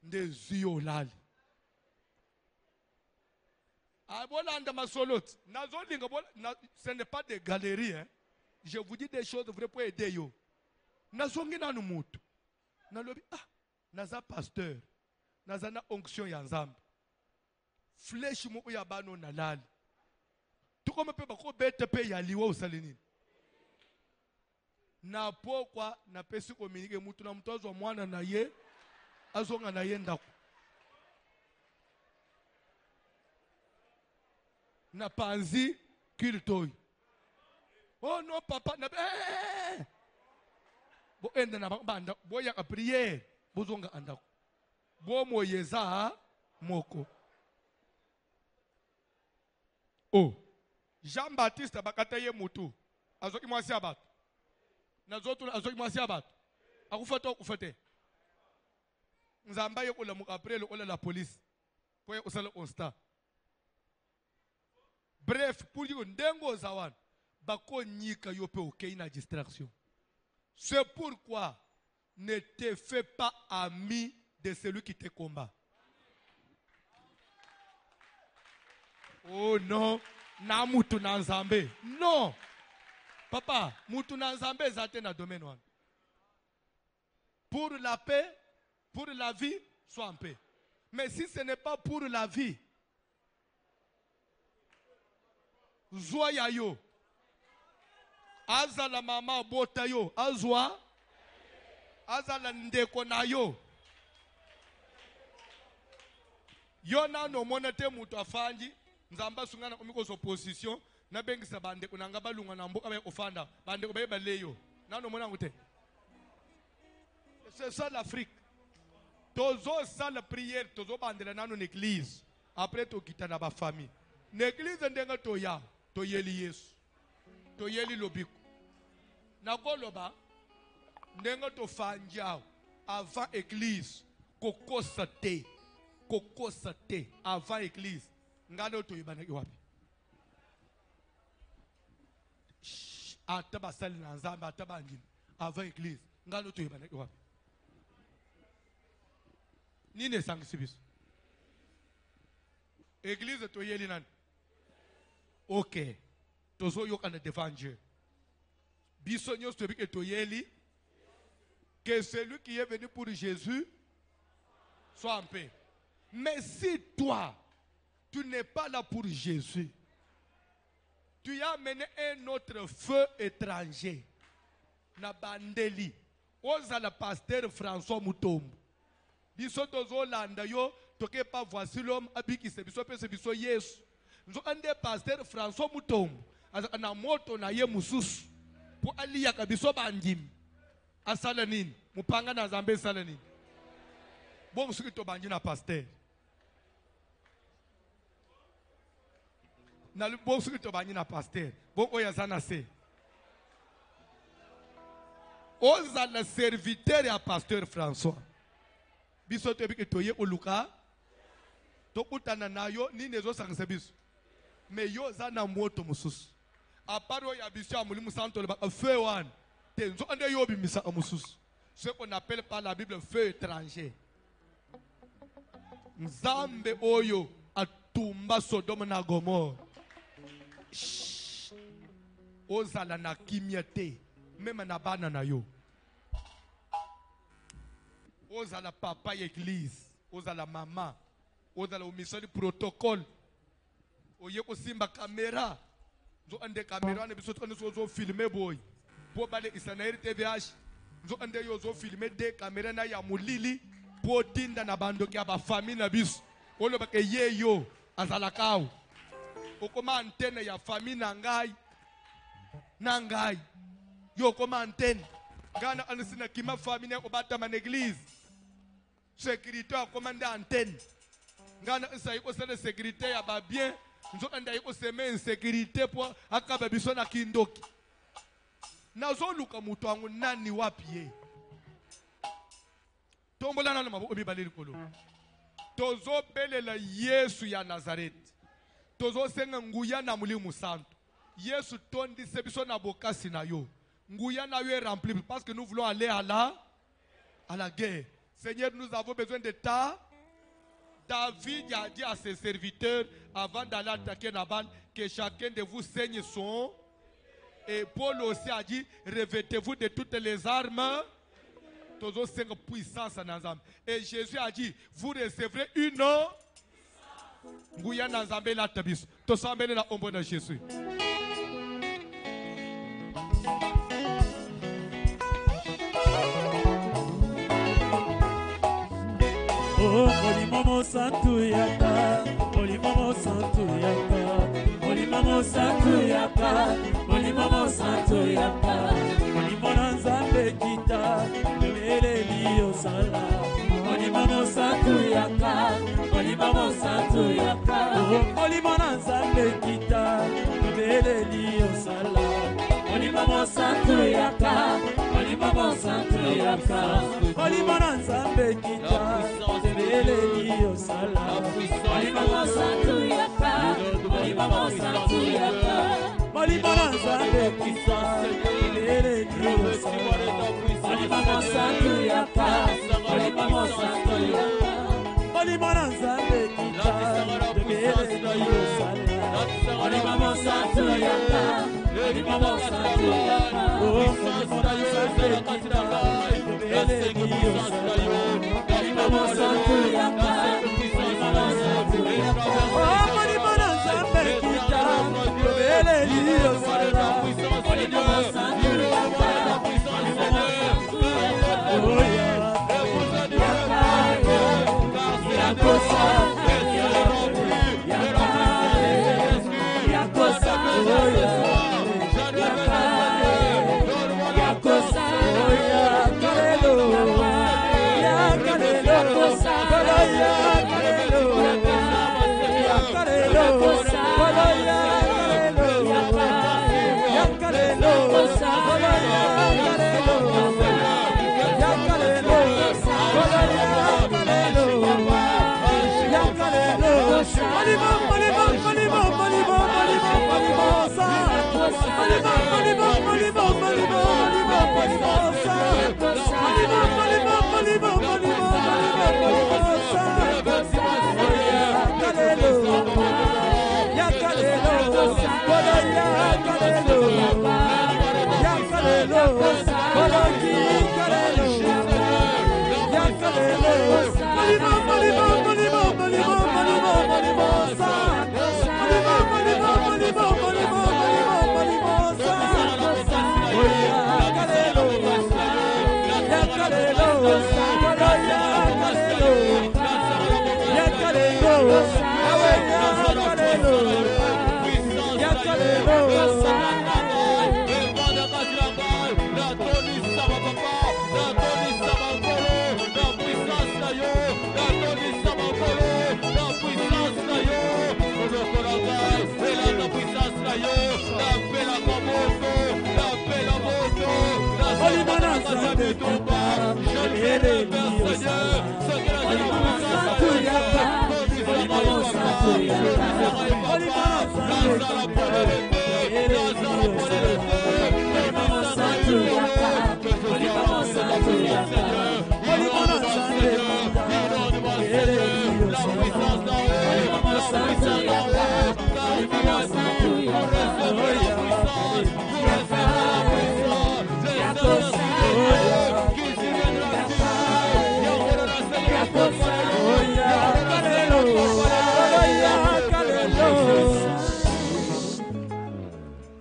Speaker 1: nde ziyo lali abolanda masolot nazolinga ce n'est pas des galeries hein. Je vous dis des choses vraies pour aider yo nazongi nanu mutu nalobi naza pasteur naza na onction ya nzambe flèche moko ya bano na lali tukoma pe bako bete pe ya liwa usali nini na pokwa na pesi communiquer mutu na mutu azwa mwana na ye azonga na ye ndako na panzi kiltoy oh non papa na bo enda na banda bo ya prière bozonga andako bo moyeza moko Jean-Baptiste bakata ye mutu azoki mwasi ya bato. Nazoto azoki mwasi ya bato. Akufa ufate. Nzamba yo kola après le kola la police. Pour osala constat. Bref, pour dire ndengo zawan bako nyika yo pe okei na distraction. C'est pourquoi ne te fais pas ami de celui qui te combat. Oh non, na mutu na nzambe. Non. Papa, mutu na nzambe zate na domaine wana. Pour la paix, pour la vie, sois en paix. Mais si ce n'est pas pour la vie, zoya yo. Azala mama bota yo. Azwa. Azala ndeko na yo. Yo na no monete mutu afanji. Nzamba sungana komiko opposition. Na bengi sa bande kunanga balunga na mboka ba ofanda. Bande ko ba leyo. Na no mona ngute. C'est ça l'Afrique. Tozo ça la prière, tozo bandela nano l'église. Après to kita na ba famille. L'église ndenga to ya, to yeli Yesu. To yeli lobiko. Na koloba ndenga to fanjao avant église. Kokosa te avant église. Ngalo to yibana wapi? Ataba sali na nzamba ataba ngini avant église. Ngalo to yibana wapi? Nine sanctifice. Église to yeli nan. Ok. Tozo yo kana devant Dieu. Bisogno celui que to yeli. Que celui qui est venu pour Jésus soit en paix. Mais si toi, tu n'es pas là pour Jésus, tu as amené un autre feu étranger. Na bandeli. Oza la pasteur François Mutombo. Biso tozo landa yo toke pa voici l'homme abiki se biso pe se biso Yesu. Nzo ande pasteur François Mutombo na moto na ye mususu po aliya ka biso bandim asala nini mupanga na Nzambe sala nini bo musuki to banji na pasteur na bo musuki to banji na pasteur bo oya zana se oza le serviteur ya pasteur François. Biso te biki toye oluka to kutana nayo ni nezo sangisa biso me yo za na moto mususu aparo ya biso amulimu santo le ba feu wan te nzo ande yo bi misa mususu ce qu'on appelle par la Bible feu étranger. Nzambe oyo atumba Sodome na Gomorre ozala na kimia te même na bana na yo. Oza la papa église, oza la maman, oza la omission du protocole. Oye ko simba caméra. Zo ande caméra ne biso tone zo filmer boy. Po bale Isanaeli TVH. Zo ande yo zo filmer de caméra na ya mulili po tinda na bando ki aba famille na biso. Olo ba ke ye yo azala kawo. Okoma antenne ya famille na ngai. Na ngai. Yo koma antenne. Gana anisina kima famille obata man église. Sécurité a commandé antenne. Ngana isa yiko sele sécurité ya ba bien. Nzo anda yiko seme insécurité pour akaba biso na kindoki. Nazo luka mutu wangu nani wapi ye. Tombola na mabo obi baleli kolo. Tozo belela Yesu ya Nazareth. Tozo senga nguya na mulimu santo. Yesu tondi sebiso na bokasi na yo. Nguya na yo est rempli parce que nous voulons aller à la guerre. Seigneur, nous avons besoin de ta. David a dit à ses serviteurs, avant d'aller attaquer Nabal, que chacun de vous saigne son. Et Paul aussi a dit, revêtez-vous de toutes les armes. Tous cinq puissances en ensemble. Et Jésus a dit, vous recevrez une. Ngouya Nazambe la tabis. Tous ensemble la ombre de Jésus.
Speaker 2: Oh, Molimomo Santu Yaka, Molimomo Santu Yaka, Molimomo Santu Yaka, Molimomo Santu Yaka, Molimona Nzambe Kita, Lele Lio Sala, Molimomo Santu Yaka, Molimomo Santu Yaka, oh, Molimona Nzambe Kita, Lele Lio Sala, Molimomo Molimo Santo Yaka, Molimo Nzambe Kita, Tebeleli Osala, Molimo Santo Yaka, Molimo Santo Yaka, Molimo Nzambe Kita, Tebeleli Osala, Molimo Santo Yaka, Molimo Santo Yaka, Molimo Nzambe Kita, Tebeleli Osala, Molimo Santo Yaka, Molimo Santo Yaka, oh Molimo Nzambe Kita, Tebeleli Osala, Molimo Santo Yaka, Molimo Santo Yaka, oh Molimo Nzambe Kita, Tebeleli Osala, Molimo Santo Yaka, oh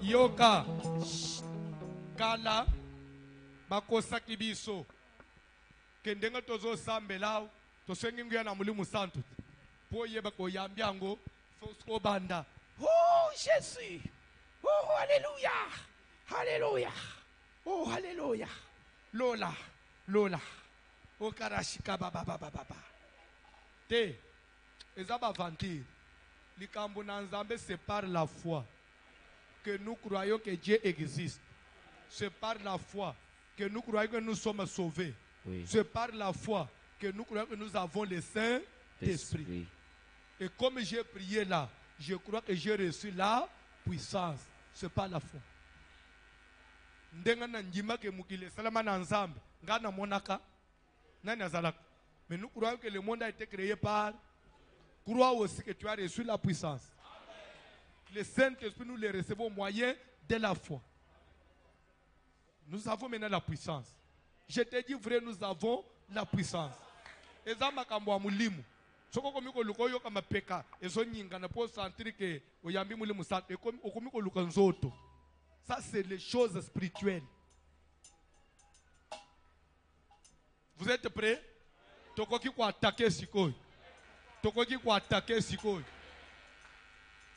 Speaker 1: Yoka kala bakosa kibiso kendenga tozo sambelao tosengi nguya na mulimu santu po yeba ko yambiango fosko banda oh Jésus oh alléluia alléluia oh alléluia lola lola o karashika baba baba baba te ezaba vantir likambo na nzambe c'est par la foi que nous croyons que Dieu existe. C'est par la foi que nous croyons que nous sommes sauvés. Oui. C'est par la foi que nous croyons que nous avons le Saint-Esprit. Et comme j'ai prié là, je crois que j'ai reçu la puissance. C'est pas la foi. Mais nous croyons que le monde a été créé par. Crois aussi que tu as reçu la puissance. Le Saint-Esprit, nous le recevons au moyen de la foi. Nous avons maintenant la puissance. Je te dis vrai, nous avons la puissance. Et ça, ça c'est les choses spirituelles. Vous êtes prêts? Tokoki ko attaquer sikoy. Tokoki ko attaquer sikoy.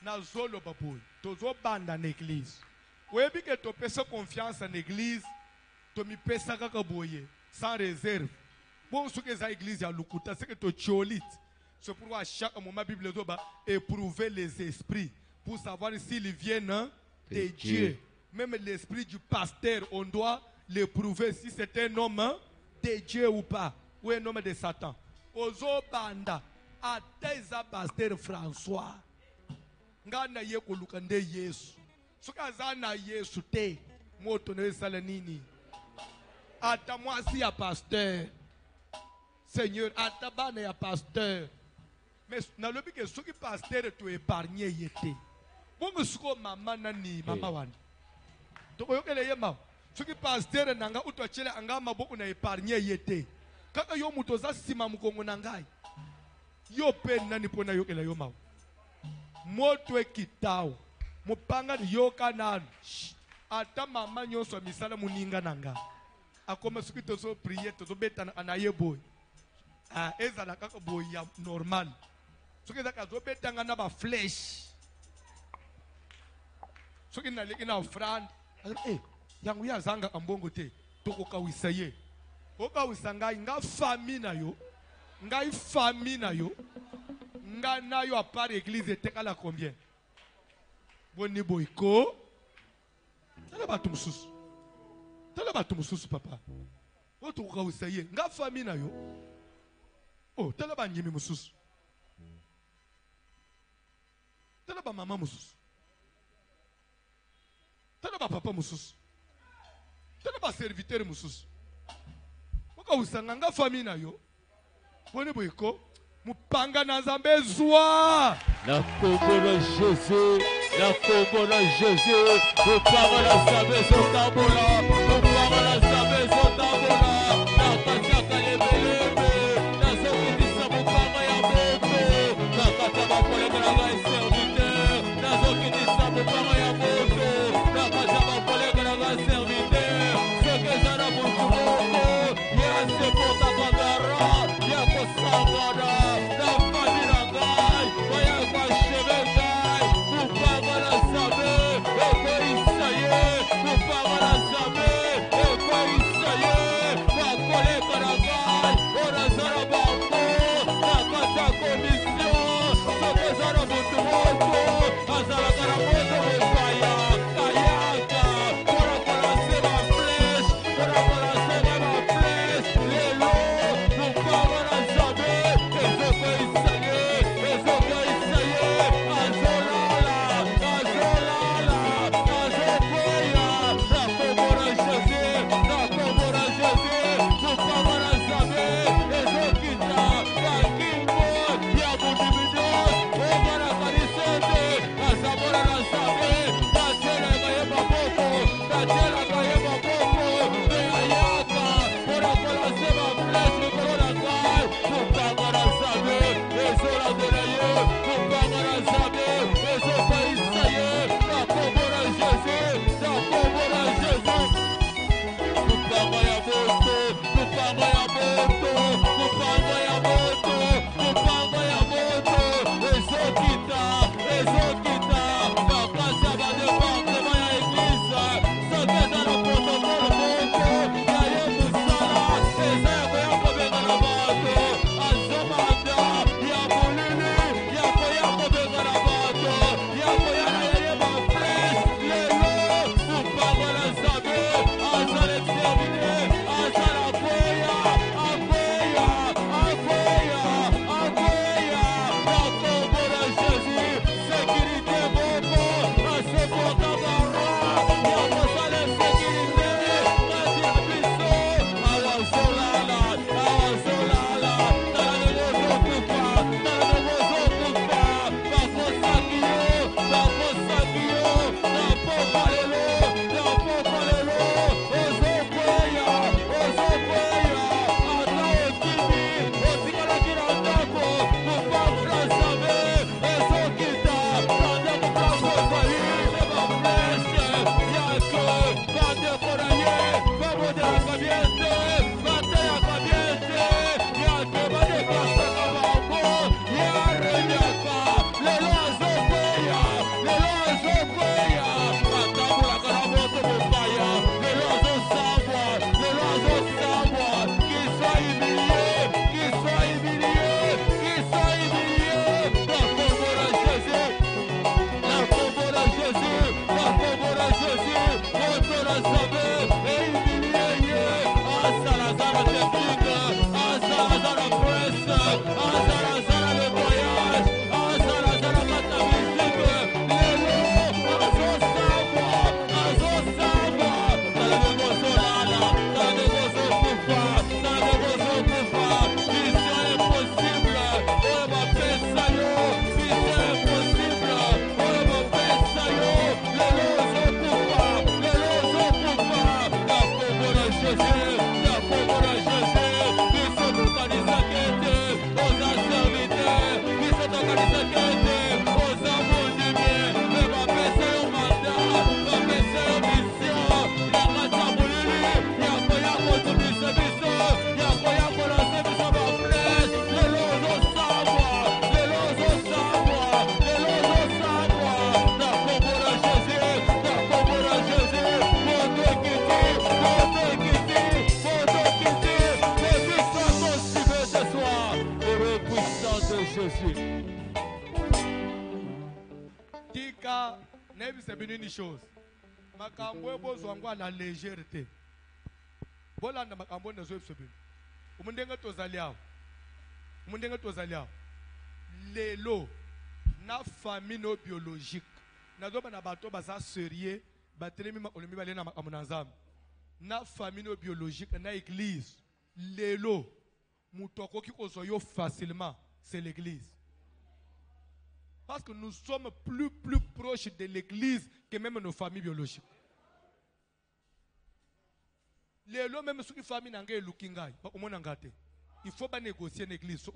Speaker 1: Na zolo baboy. Tozo banda na église. Webi que to pesa confiance en église, to mi pesa kaka boye sans réserve. Bon ce que za église ya lukuta, c'est que to cholit. C'est pourquoi à chaque moment la Bible doit éprouver les esprits pour savoir s'ils viennent de Dieu. Même l'esprit du pasteur, on doit l'éprouver si c'est un homme de Dieu ou pas, ou un homme de Satan. Ozo banda, ateza pasteur François. Ngana ye kulukande Yesu. Sukazana Yesu te, moto ne sala nini. Ata mwasi ya pasteur. Seigneur, ata bana ya pasteur. Mais na lobi ke suki pasteur tu épargner yete. Bongo suko mama nani mama wan. Toko yokele yema. Suki pasteur nanga utochele anga maboku na épargner yete. Kaka yo muto za sima mukongo nangai. Yo pe nani pona yokele yo mau. Moto ekitao. Mupanga ni yoka nanu. Ata mama nyonso misala muninga nanga. Akoma suki tozo prier tozo beta anaye boy. Ah, ezala kaka boy ya normal. Suki zaka zo beta ngana ba flesh. Suki na leki na offrande. Yangu ya zanga ambongo te. Toko kawisa ye. Oka wisanga nga famina yo. Nga famina yo. Nga na yo a part église te kala combien? Boni boyko. Tala batu mususu. Tala batu mususu papa. Oto kawisa ye. Nga famina yo. Oh, tala ba nyimi mususu. Tala ba mama mususu. Tala ba papa mususu. Tala ba serviteur mususu. Oka usanga nga famina yo. Boni boyko. Mupanga na Nzambe zwa.
Speaker 2: La Congo Jésus, la Congo Jésus, Mupanga na Nzambe zotambola, Mupanga na Nzambe zotambola, na kazaka lebelebe, na zokitisa Mupanga ya moto, na kata bakoleka na ngai serviteur, na zokitisa Mupanga ya moto, na kata bakoleka na ngai serviteur, sokezana mutu moko, ya sepota kagara, ya kosangana. Jésus.
Speaker 1: Tika, nebi c'est une chose. Makambo bozwangwa na légèreté. Bolanda makambo na zo sebini. Umundenga tozaliao. Umundenga tozaliao. Lelo na famille no biologique. Nazoba na bato baza sérieux, batelemi makolemi balena makambo na nzambe. Na famille no biologique na église. Lelo mutoko ki ozoyo facilement, c'est l'église. Parce que nous sommes plus proches de l'église que même nos familles biologiques. Les lois, même si les familles n'ont pas il faut pas négocier l'église.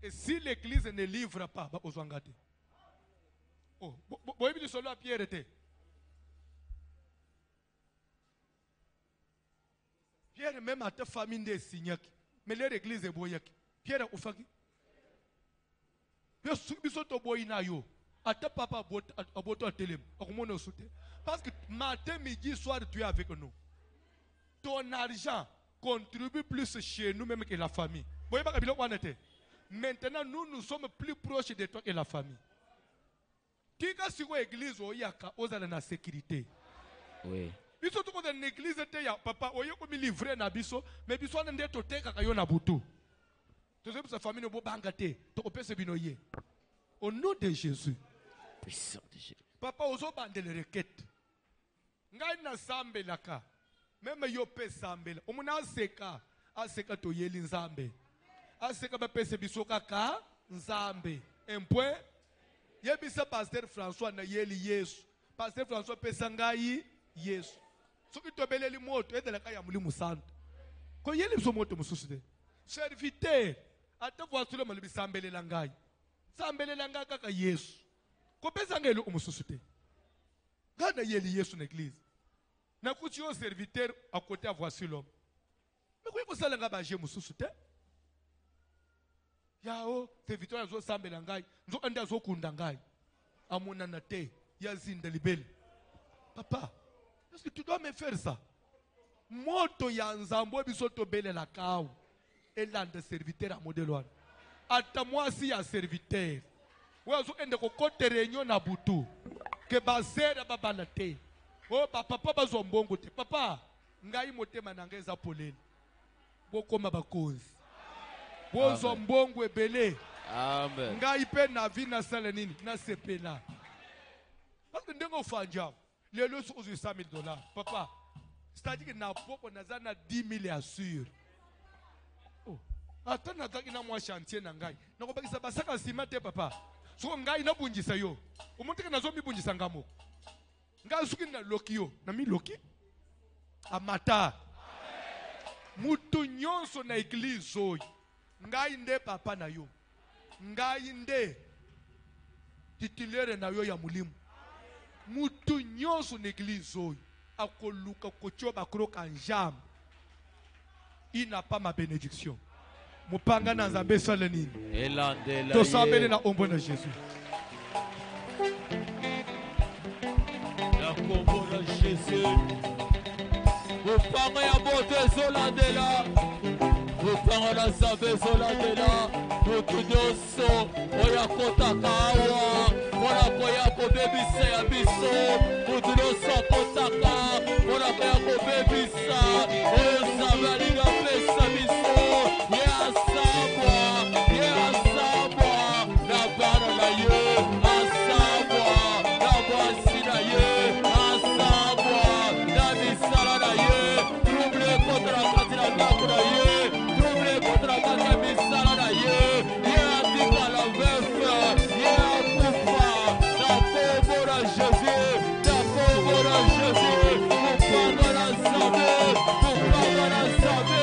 Speaker 1: Et si l'église ne livre pas, il faut pas oh, Pierre était. Pierre même à ta famille de signes, mais l'église est boyaki. Pierre ou faki. Parce que matin, midi, soir, tu es avec nous. Ton argent contribue plus chez nous même que la famille. Maintenant, nous sommes plus proches de toi que la famille. Qui a sur l'église, il y a la sécurité.
Speaker 2: Oui.
Speaker 1: Biso tuko dans l'église te ya papa oyo ko mi livrer na biso mais biso na ndeto te kaka yo na butu. Tozeba sa famille no bo banga te to opese bino ye. Au nom de Jésus.
Speaker 2: Puissant de Jésus.
Speaker 1: Papa ozo bandele requête. Ngai na sambelaka. Même yo pe sambela. Omuna aseka to yeli nzambe. Aseka ba pese biso kaka nzambe. Un point. Yebisa pasteur François na yeli Yesu. Pasteur François pesa ngai Yesu. Soki tobeleli moto edelaka ya mulimu santo. Ko yeli biso moto mususu de. Serviteur ata voici le malibi sambelela ngai. Sambelela ngai kaka Yesu. Ko pesa ngelo umususu te. Gana yeli Yesu na église. Na kuti yo serviteur à côté à voici l'homme. Mais ko sala nga ba je mususu te. Yao serviteur azo sambela ngai, nzo anda zo kunda ngai. Amona na te ya zinda libeli. Papa, est-ce que tu dois me faire ça? Moto ya nzambo biso to bele la kaou. Elanda serviteur à modèle one. Ata moi si ya serviteur. Wazo ende ko kote réunion na butu. Que basera babana te. Oh papa bazo mbongo te. Papa, ngai motema na ngeza polele. Bokoma bakozi. Bozo mbongo ebele.
Speaker 2: Amen.
Speaker 1: Ngai pe na vi na sala nini na sepela. Parce que ndengo fanja. Les lois sont aux 100 000 $. Papa, c'est-à-dire que n'a pas na 10 000 assure. Oh, attends, na moi chantier na ngai. Na ko bakisa basaka simate papa. So ngai na bunjisa yo. Omonte na zo mi bunjisa ngamo. Ngai suki na lokio, na mi loki. Amata. Mutu nyonso na église oyo. Ngai nde papa na yo. Ngai nde titulaire na yo ya mulimu. Mutu nyonso na église oyo akoluka kochoba kroka njam. Il n'a pas ma bénédiction. Mupanga na nzambe sala nini?
Speaker 2: Elandela.
Speaker 1: To sambele na ombo na Jésus.
Speaker 2: La combo de Jésus. Mupanga ya bote zolandela. Mupanga na nzambe zolandela. Mutu nyonso oya kotaka awa. Mona koya kobebisa ya biso. Mutu nyonso kotaka. Mona koya kobebisa. Oyo nzambe alinga pesa biso. Ye asabwa. Ye asabwa. Na bana na ye. Asabwa. Na mwasi na ye. Asabwa. Na misala na ye. Trouble kontra kati na ndako na ye. Trouble kontra kati ya misala na ye. Ye atika la vefe. Ye akufa. Na kombo na Jésus. Na kombo na Jésus. Mupanga na nzambe. Mupanga na nzambe.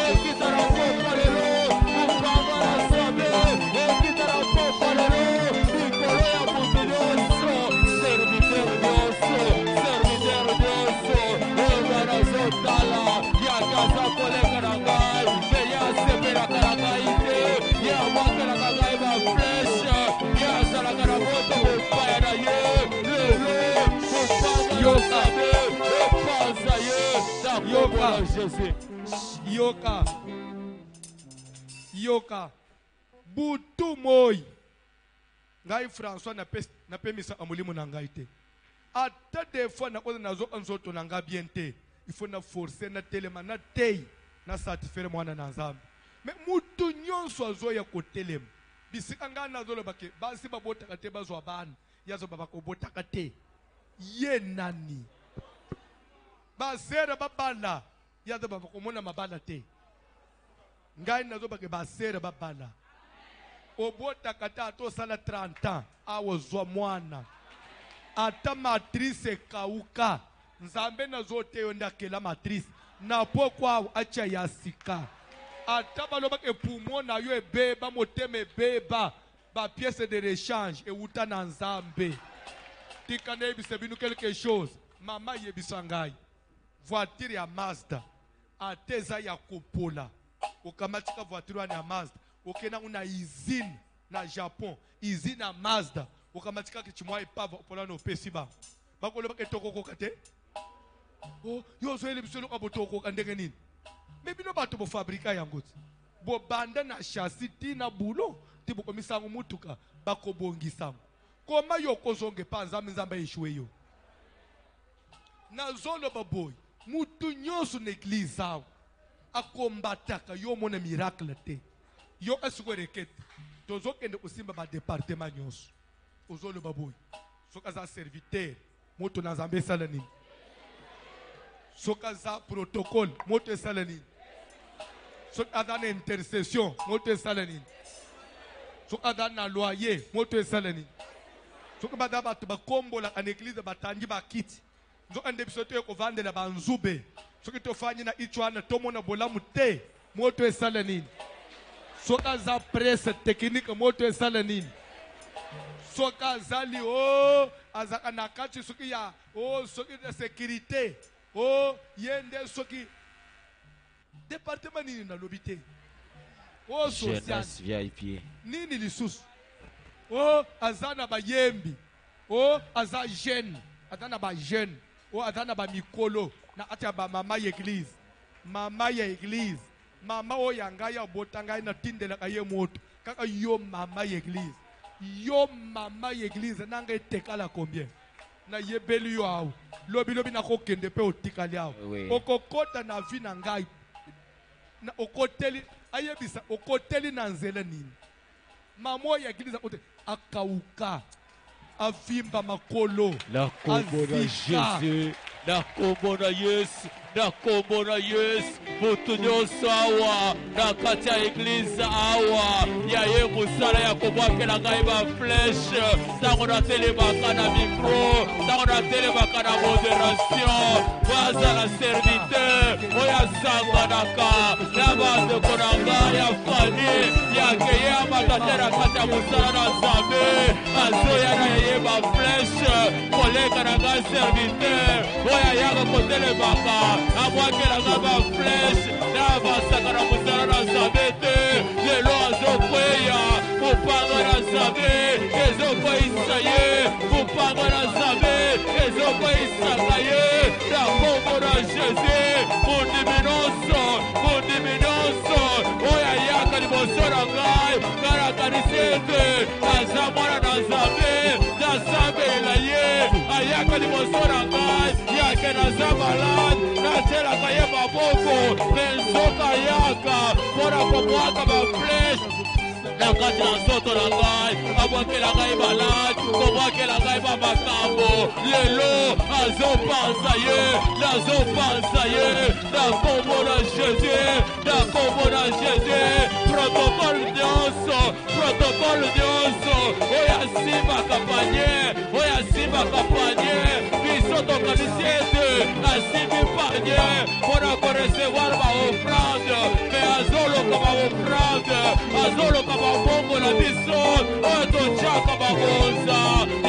Speaker 2: Ekita na popa lelo. Mupanga na nzambe. Ekita na popa lelo. Mikolo ya mutu nyonso. Serviteur nyonso. Serviteur nyonso. Oyo nazotala. Yakaza koleka na ngai. Mpe yasepelaka na ngai te. Ye awakelaka ngai bafleshe. Ye azalaka na moto mopaya na ye. Lelo. Mupanga na nzambe. Epanza ye. Na kombo na Jésus.
Speaker 1: Yoka. butu moi ngai François na pemisa amulimu na ngai te ata des fois na koza nazo anzoto na nga bien te il faut na forcer na telema na tei na satisfaire mwana na nzambe mais mutu nyonso azoya kotelema bisika nga nazo lobake basi babotaka te bazwa bana yazo babako botaka te ye nani basera babala yazo babako mona mabala te ngai nazo bake basera babala obotaka te atosala 30 ans awozwa mwana ata matrice kauka nzambe nazoteyo ndakela matrice na pokwa acha ya sika ata baloba ke poumon na yo ebeba motema ebeba ba pièce de rechange euta na nzambe tika na yebisa binu quelque chose mama yebisa ngai voiture ya Mazda ateza ya kopola okamatika voiture wana ya Mazda okena una usine na Japon usine na Mazda okamatika kichimwa ipava opola no pesi ba bakoloba ke tokoko kate oh yo zo ele bisolo abotoko kandenge nini mebino bato bo fabrika yango bo banda na chassis tina bulo tibo komisango mutuka bakobongisango koma yo kozonge panza nzambe yeshwe yo na zolo baboy mutu nyonso na église awo akombataka yo mona miracle te yo esukwerekete tozokende kusimba ba département nyonso ozolo baboy soka za serviteur moto na nzambe esala nini soka za protocole moto esala nini soka za na intercession moto esala nini soka za na loyer moto esala nini soka bada bato bakombola en église batangi bakiti nzoka nde biso to kovandela banzube soki tofanyi na ichwana tomona bolamu te moto esala nini soka za presse technique moto esala nini soka zali o azaka na kati soki ya o soki de sécurité o yende soki département nini na lobité o social
Speaker 2: VIP
Speaker 1: nini lisusu o azana ba yembi o aza jeune azana ba jeune o azana ba mikolo na ata ba mama ya église mama o yanga ya botanga na tindela ka ye moto kaka yo mama ya église yo mama ya église nanga etekala combien na yebeli yo awo lobi na kokende pe otikali awo okokota na vi na ngai na okoteli ayebisa okoteli na nzela nini mama ya église akauka avimba makolo
Speaker 2: la kombo na Jésus na kombo na Yesu na kombo na Yesu mutu nyonso awa na kati ya eglize awa ya ye mosala ya kobwakela ngai bafleshe ntango natelemaka na mikro ntango natelemaka na moderation oyo azala serviteur oyo asanganaka na bandeko na ngai ya fami yake ye amata te na kati ya mosala na nzambe azoya na ye bafleshe koleka na ngai serviteur oyo ayaka kotelemaka abwakelanga bafleshe nabasaka na mosala na nzambe te lelo azokweya mopanga na nzambe ezokweyisa ye mopanga na nzambe ezokweyisaka ye na kombo na Jésus mondimi nyonso oyo ayaka liboso na ngai nganakanisi ete aza mwana na nzambe nasambela ye ayaka liboso na ngai yake naza malade natelaka ye maboko me nzoka yaka mpona kobwaka bafleshe na kati na nzoto na ngai abwakela ngai malade kobwakela ngai bamakambo lelo azopanza ye nazopanza ye na kombo na Jésus na kombo na Jésus protokole nyonso oyo asimbaka panye biso tokanisi ete asimbi panye mpona koresevoir baofrande me azoloka baofrande azoloka babongo na biso oyo totyaka babonza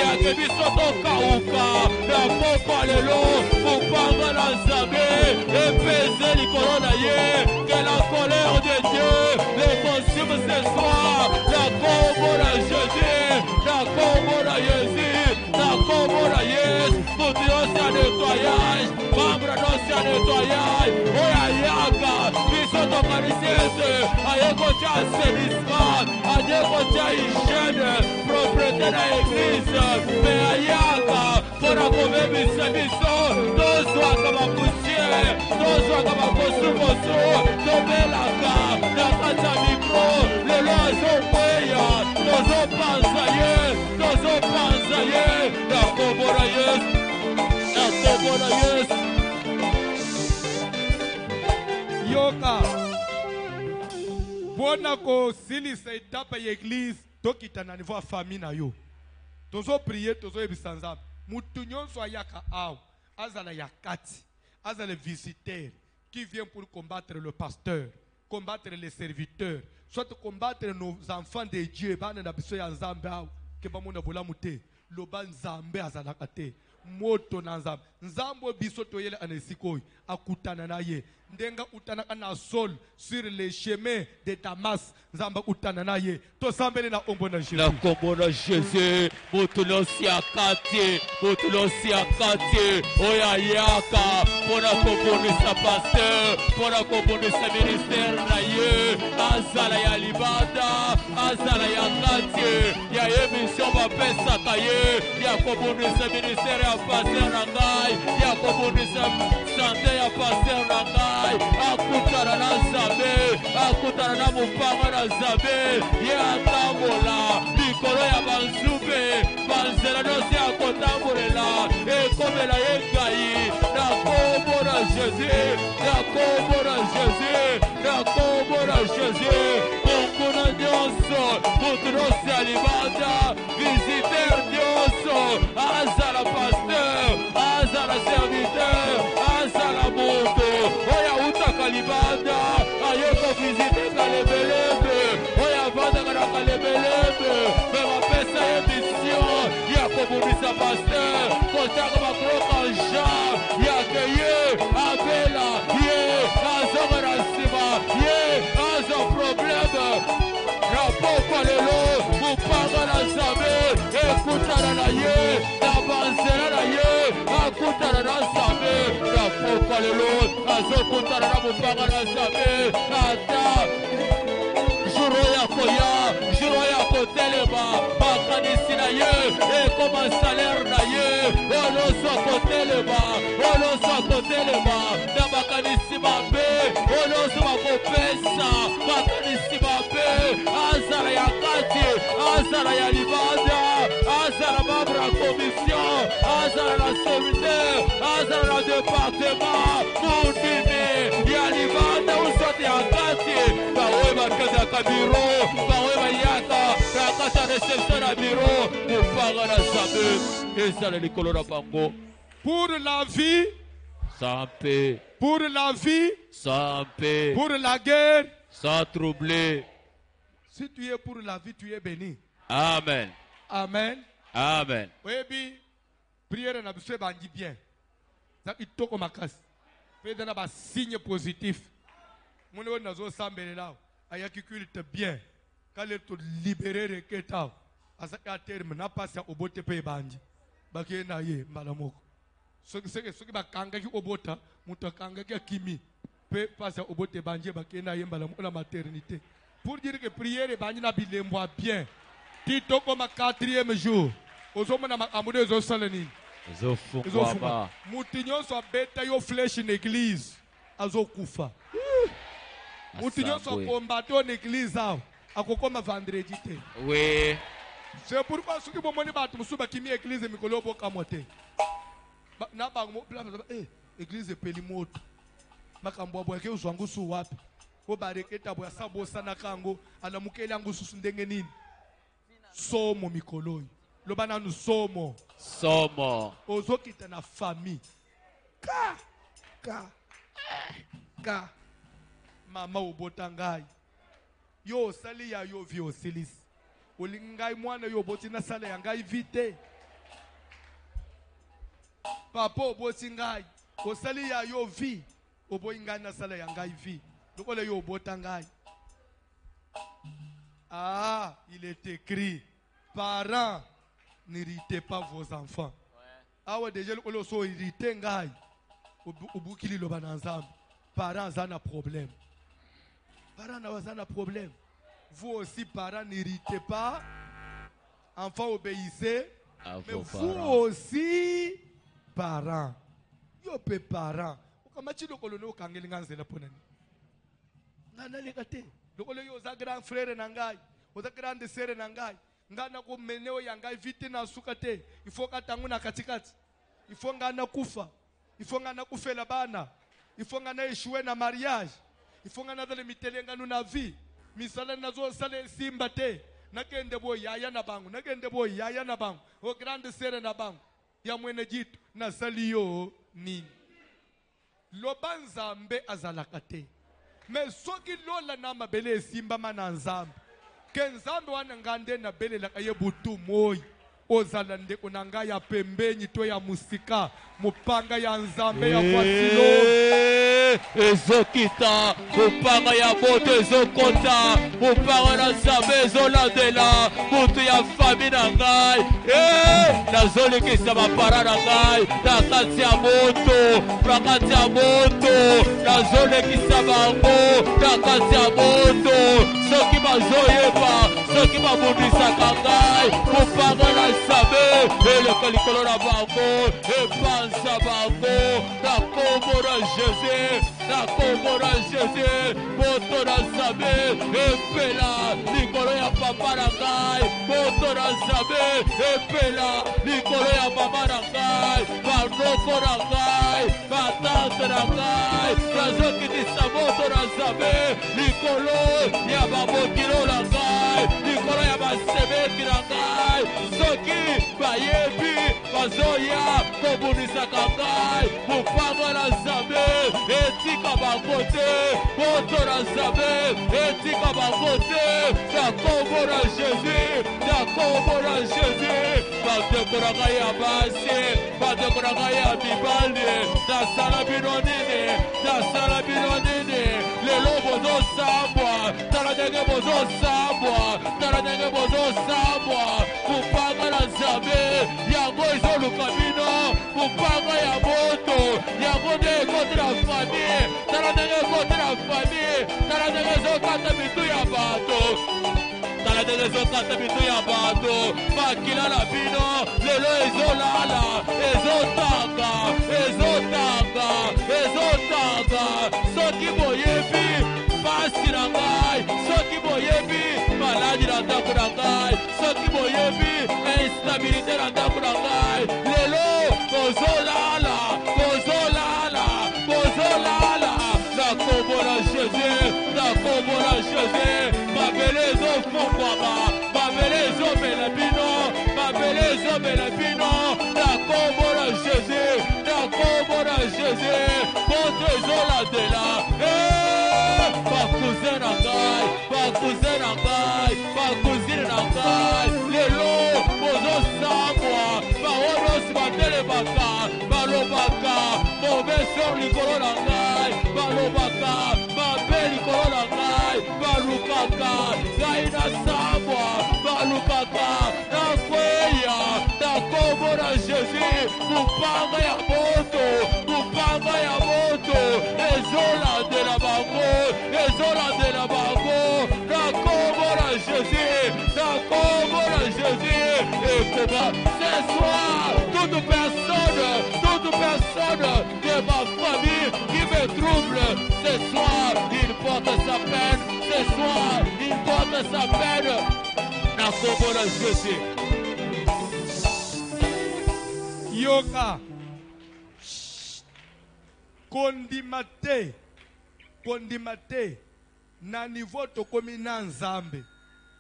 Speaker 2: yake biso tokauka na pokwa lelo mopanga na nzambe epeze likolo na ye que la colère de Dieu le consume ce soir na kombo na Jésus na kombo na Jésus na kombo na Yesu mutu nyonso ya nettoyage membre nyonso ya nettoyage oyo ayaka biso tokanisi ete aye kotia assainissement, aye kotia hygiène, propreté na église, mais ayaka pour akobebisa biso, tozwaka bakousiere, tozwaka bakosukosu, tobelaka na kati ya mikro, lelo azokweya, tozopanza ye, na kombo na Yesu, na kombo na Yesu.
Speaker 1: Yoka. Bona ko silisa etapa ya église tokita na niveau ya famille na yo. Tozo prier, tozo yebisa Nzambe. Mutu nyonso ayaka awa, azala ya kati, azala visiteur qui vient pour combattre le pasteur, combattre les serviteurs, soit combattre nos enfants de Dieu, bana na biso ya Nzambe awa, ke ba mona bola muté, loba Nzambe azalaka te. Moto na Nzambe. Nzambe biso toyele anesikoy, akutana na ye. Ndenga utana na sol sur les chemins de Damas. Nzamba utana na ye. To sambele na ombo na Jésus.
Speaker 2: Na kombo na Jésus, motulosi akati, oya yaka, pona komponisa pasteur, pona komponisa ministère na ye, azala ya libanda, azala ya kati, ya émission bapesa kaye, ya komponisa ministère ya pasteur na ngai, ya komponisa santé ya pasteur na ngai, akutana na Nzambe, akutana na mopanga na Nzambe, ye atambola, likolo ya banzube, banzela nyonso ya kotambolela, ekomela ye ngai, na kombo na Jésus, na kombo na Jésus, na kombo na Jésus, mokuna nyonso, moto nyonso ya libanda, visiteur nyonso, azala pasteur, azala serviteur, azala moto, oya utaka libanda, ayeko visite kalebelebe, oya vandaka na kalebelebe, mema pesa ye mission, ya kobundisa pasteur, kotaka bakroka Jean, yake ye, abela, ye, azonga na nsima, ye, azo probleme, na pokwa lelo, mupanga na Nzambe, ekutana na ye, na banzela na ye, akutana na Nzambe, na pokwa lelo, azokutana na mupanga na Nzambe, ata juro ya koya, juro ya kotelema, makanisi na ye, ekoma salaire na ye, oloso kotelema, na makanisi mabe, oloso bakopesa, makanisi mabe, azala ya kati, azala ya libanda, azala membre ya commission, azala na serviteur, azala na département, mundimi ya libanda, usote ya kati, bawe bakaza ka biro, bawe bayaka, bakata reception na biro, mupanga na Nzambe, ezala likolo na bango.
Speaker 1: Pour la vie,
Speaker 2: Sans paix,
Speaker 1: pour la vie,
Speaker 2: sans paix,
Speaker 1: pour la guerre.
Speaker 2: sans troubler.
Speaker 1: Si tu es pour la vie, tu es béni.
Speaker 2: Amen.
Speaker 1: Amen.
Speaker 2: Amen.
Speaker 1: Oui, prière na biso bangi bien. Ça itoko makasi. Fais na ba signe positif. Mon on nazo sambelela. Ayaki culte bien. Kale to libérer reketa. Asa ya terme na passe au bote pe bangi. Bake na ye mbala moko. Soki bakanga ki obota, muto kanga ki kimi. Pe passe au bote bangi bake na ye mbala moko la maternité. Pour dire que prière bangi na bilembo bien. Tito comme 4e jour. Ozomona makambo ezo salani.
Speaker 2: Ezofungwama.
Speaker 1: Mutu nyonso abeta yo flèche na église azokufa. Mutu nyonso akombate en église awo akokoma vendredi te.
Speaker 2: Oui.
Speaker 1: C'est pourquoi soki bomoni bato mosusu bakimi église mikolo bokamo te. Na bango église epeli moto. Makambo abwake uzwangu su wapi? Ko bareketa bwa sabosa na kango alamukeli yangu susu ndenge nini? Somo mikolo. Lobana nous sommes.
Speaker 2: Somo.
Speaker 1: Ozokita na famille. Ka. Mama obotangai. Yo sali ya yo vi osilis. Olingai mwana yo boti na sala ya ngai vite. Papa oboti ngai. Osali ya yo vi. Oboingai na sala ya ngai vi. Lokole yo obotangai. Ah, il est écrit. Parents, n'irritez pas vos enfants. Ah ouais, déjà, le so irrité ngai. Obukili lo bananzam. Parents ont un problème. Parents n'ont pas problème. Vous aussi, parents, n'irritez pas. Enfants, obéissez. Mais vous aussi, parents. Yo pe parents. Comment tu le colonel kangeli nganzela ponani? Ngana lekate. Lokolo yo za grand frère nangai, oza grande sœur nangai. Ngana ko meneo yangai vite na sukate. Il faut katangu na katikati. Il faut ngana kufa. Il faut ngana kufela bana. Il faut ngana échouer na mariage. Il faut ngana dale mitelenga na vie. Misala nazo sale simba te. Nakende boy yaya na bangu. Nakende boy yaya na bangu. O grande sœur na bangu. Ya mwene jitu na saliyo nini. Lobanzambe azalakate. Mais soki lola na mabele simba mananzambe. Kenzambe wana ngande na bele la kaye butu moi. Ozalande kunanga ya pembenyi to ya musika. Mupanga ya nzambe ya kwasilo.
Speaker 2: Ezokita, mupanga ya moto ezokota, mupanga na nzambe ezolandela, mutu ya fami na ngai, nazolikisa bapara na ngai, na kati ya moto, nazolikisa bango, na kati ya moto, soki bazoyeba, soki babundisaka ngai, mupanga na nzambe, eleka likolo na bango, epanza bango, na kombo na Jésus. Na kombo na Jésus, moto na nzambe, epela likolo ya papa na ngai, moto na nzambe, epela likolo ya mama na ngai, banoko na ngai, batante na ngai, nazokitisa moto na nzambe, likolo ya babokilo na ngai, likolo ya basemeki na ngai, soki bayebi bazoya kobunisaka ngai, mopanga na nzambe, etika bangote, moto na nzambe, etika bangote, na kombo na Jésus, na kombo na Jésus, bandeko na ngai ya basi, bandeko na ngai ya mibali, nasala bino nini, nasala bino nini, lelo bozosambwa, tala ndenge bozosambwa, tala ndenge bozosambwa, mopanga na nzambe, yango ezoluka bino, mopanga ya moto, yango nde ekoti na famille, tala ndenge ekoti na famille, tala ndenge ezokata mitu ya bato, tala ndenge ezokata mitu ya bato, makila na bino, lelo ezolala, ezotanga, ezotanga, ezotanga, soki boyebi, pasi na ngai, soki boyebi, maladi na ndako na ngai, soki boyebi, instabilité na ndako na ngai, lelo kozolala, kozolala, kozolala, na kombo na Jésus, na kombo na Jésus, mabele ezofungwama, mabele ezomela bino, mabele ezomela bino, na kombo na Jésus, na kombo na Jésus, moto ezolandela, bakousin na ngai, bakousin na ngai, bakousine na ngai, lelo bozosambwa, baonosi batelemaka, balobaka, mobeso likolo na ngai, balobaka, mabe likolo na ngai, balukaka, ngai nasambwa, balukaka, nakweya, na kombo na Jésus, mopanga ya moto, mopanga ya moto, ezolandela bango, ezolandela bango, na kombo na Jésus, na kombo na Jésus, et ce soir, toute personne de ma famille qui me trouble, ce soir, il porte sa peine, ce soir, il porte sa peine, na kombo na Jésus.
Speaker 1: Yoka kondimate, kondimate, na niveau tokomi na nzambe,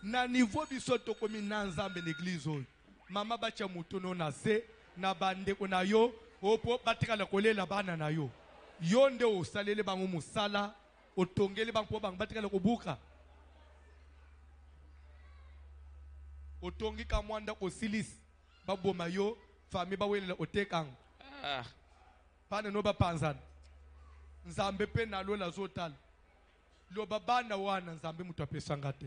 Speaker 1: na niveau biso tokomi na nzambe l'église oyo, mama bacha mutono na se, na bandeko na yo, opo batikala kolela bana na yo, yo nde osalele bango musala, otongele bango po bango batikala kobuka, otongi ka mwanda kosilisi, baboma yo, fami bawelela otekang, pana no bapanzana, nzambe pe na lola zotala, loba bana wana nzambe mutu apesa ngate,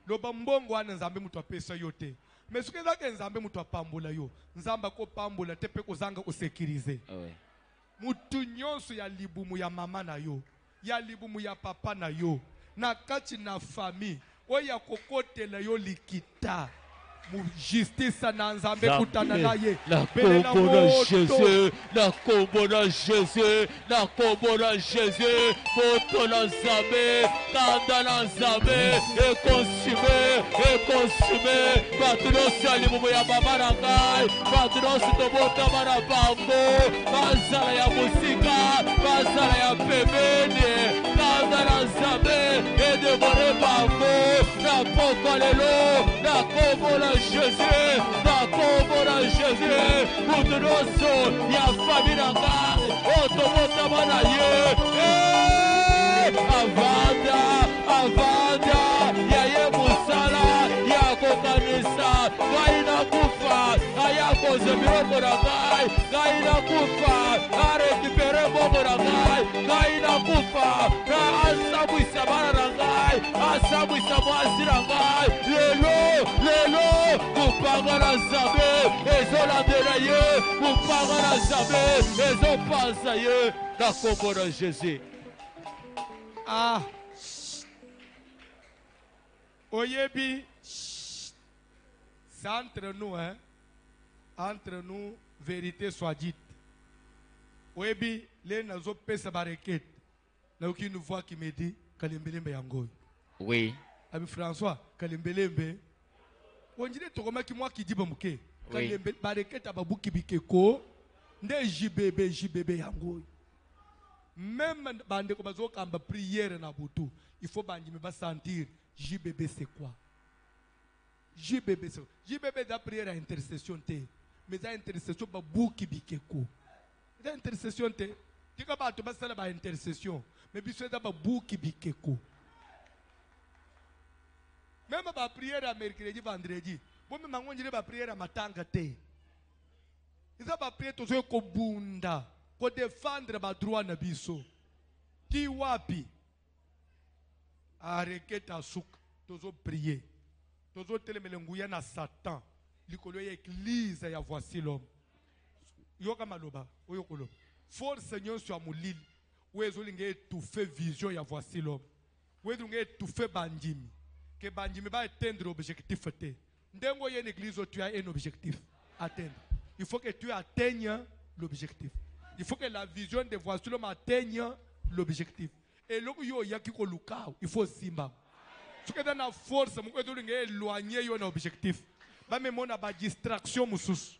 Speaker 1: loba mbongo wana nzambe mutu apesa yote, mais suke zake nzambe mutu apambula yo, nzamba ko pambula tepe kozanga osekirize, mutu nyonso ya libumu ya mama na yo, ya libumu ya papa na yo, na kati na famille oya kokotela yo likita mu justice na nzambe kutana na ye
Speaker 2: la combo de Jésus, la combo de Jésus, la combo de Jésus, moto la nzambe, kanda la nzambe, et consumé, batunosi alimumu ya baba na ngai, batunosi tobota bana bango, bazala ya musika, bazala ya pembeni, kanda la nzambe, et devore bango, na poko lelo, na combo la Jésus, na combo la Jésus, batunosi ya famille na ngai, otobota bana ye, avanda, yaye musala, yako kanisa, gaina kufa, ayako zemiroko na gai, gaina kufa, arekipere mogo na gai, gaina kufa, na asabu isabara na gai, asabu isabasi na gai, lelo, kupanga na zabe, ezola dela ye, kupanga na zabe, ezopanza ye, na kombo na Jésus.
Speaker 1: Ah. Oyebi, c'est entre nous, hein. Entre nous, vérité soit dite. Oyebi, les nazo pesa bareket. Là aucune voix qui me dit Kalimbelembe yangoy.
Speaker 2: Oui.
Speaker 1: Ami François, Kalimbelembe. On dirait tout comme moi qui dit bamuke. Kalimbelembe bareket ababuki bikeko. Nde JBB yangoy. Même bande comme ça, quand on prière na butu, il faut bande me sentir JBB c'est quoi? JBB c'est quoi? JBB da prière à intercession te, mais da intercession ba buki bikeko. Da intercession te, tika ba to ba sala ba intercession, mais biso da ba buki bikeko. Même ba prière à mercredi vendredi, bon me mangonjire ba prière à matanga te. Isa ba prière to zo ko bunda. Pour défendre ma droit na biso. Ki wapi? Arrêtez ta souk. Tozo prier. Tozo telemelenguya na Satan. Likolo ya église ya voici l'homme. Yoka maloba. Oyokolo. For Seigneur soit moulil. Ouezo linge étouffer vision ya voici l'homme. Ouezo linge étouffer bandimi. Que bandimi va atteindre l'objectif. Ndengo y a une église où tu as un objectif. Atteindre. Il faut que tu atteignes l'objectif. Il faut que la vision de voici l'homme atteigne l'objectif. Et là où il y a qui il faut simba. Ce que dans la force, mon côté éloigner yon objectif. Bah mais mon a pas distraction musus.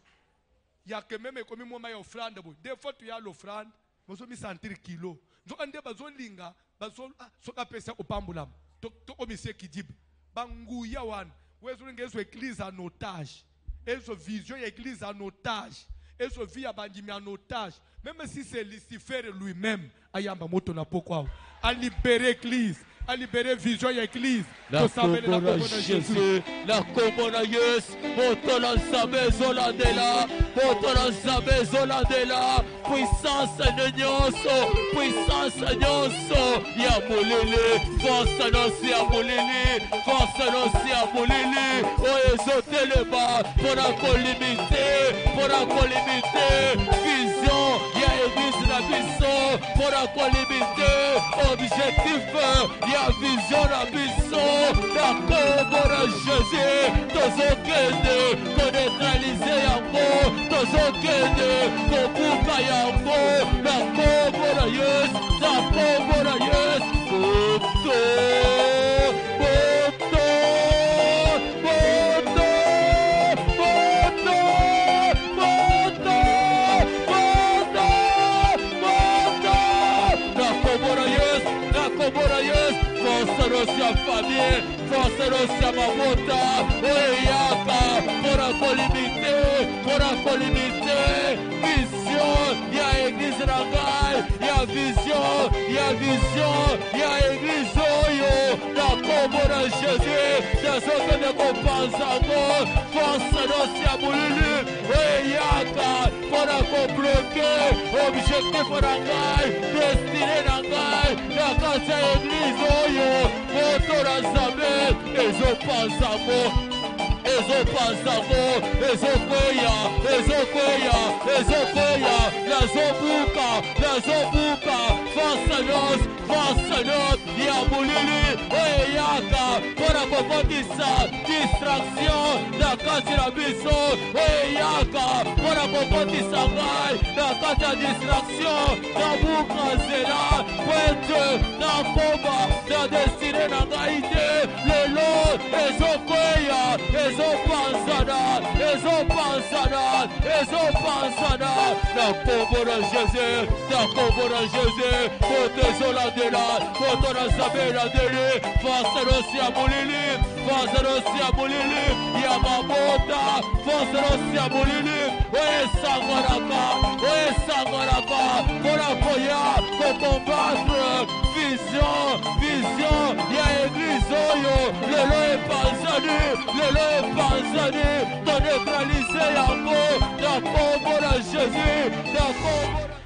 Speaker 1: Il y a que même comme moi ma offrande. Des fois tu as l'offrande, moi je me sentir kilo. Donc ande bazo linga, bazo so ka pesa opambulam. To komisie kidib. Banguya wan. Wezo linga so église en otage. Et so vision église en otage. Et so vie abandimé en otage. Même si c'est Lucifer lui-même, ayamba moto na pokwa. A libérer l'église, a libérer vision et l'église.
Speaker 2: La combo de Jésus, la combo de Jésus, moto la sabe zolandela, moto la sabe zolandela, puissance de Nyoso, ya molele, force nosi ya molele, oyezo teleba, pour la colimité, vision, ya église la biso, pour la colimité, objectif, ya vision la biso, la combo de Jésus, tozokende, koneutraliser yango, tozokende, kobuka yango, la combo de Jésus, la combo de Jésus, force la famille, force la mamota, oyaka, pour la colimité, vision, ya église rangai, ya vision, ya église oyo, la combo de Jésus, c'est ce que ne compense encore, force la moululu, oyaka, pour la bloquer, objectif rangai, destiné rangai, la casa église oyo, moto la zabe, ezopanzamo, ezokoya, nazobuka, force nos, ya mulili, yaka, pona kokotisa, distraction, na kati na biso, yaka, pona kokotisa ngai, na kati ya distraction, na buka zela, kwete, na komba, na destine na ngai te, lelo, ezokweya, ezopansana, na kombo na Jésus, na kombo na Jésus, kote Landela, koto na Sabela Dele, Faserosi ya Mulili, Faserosi ya Mulili, ya Mabota, Faserosi ya Mulili, Sangaraka, Kona Koya, Kokombatre, vision, ya Église Oyo, lelo epanzani, to neutraliser yango, na kombo na Jésus, na kombo na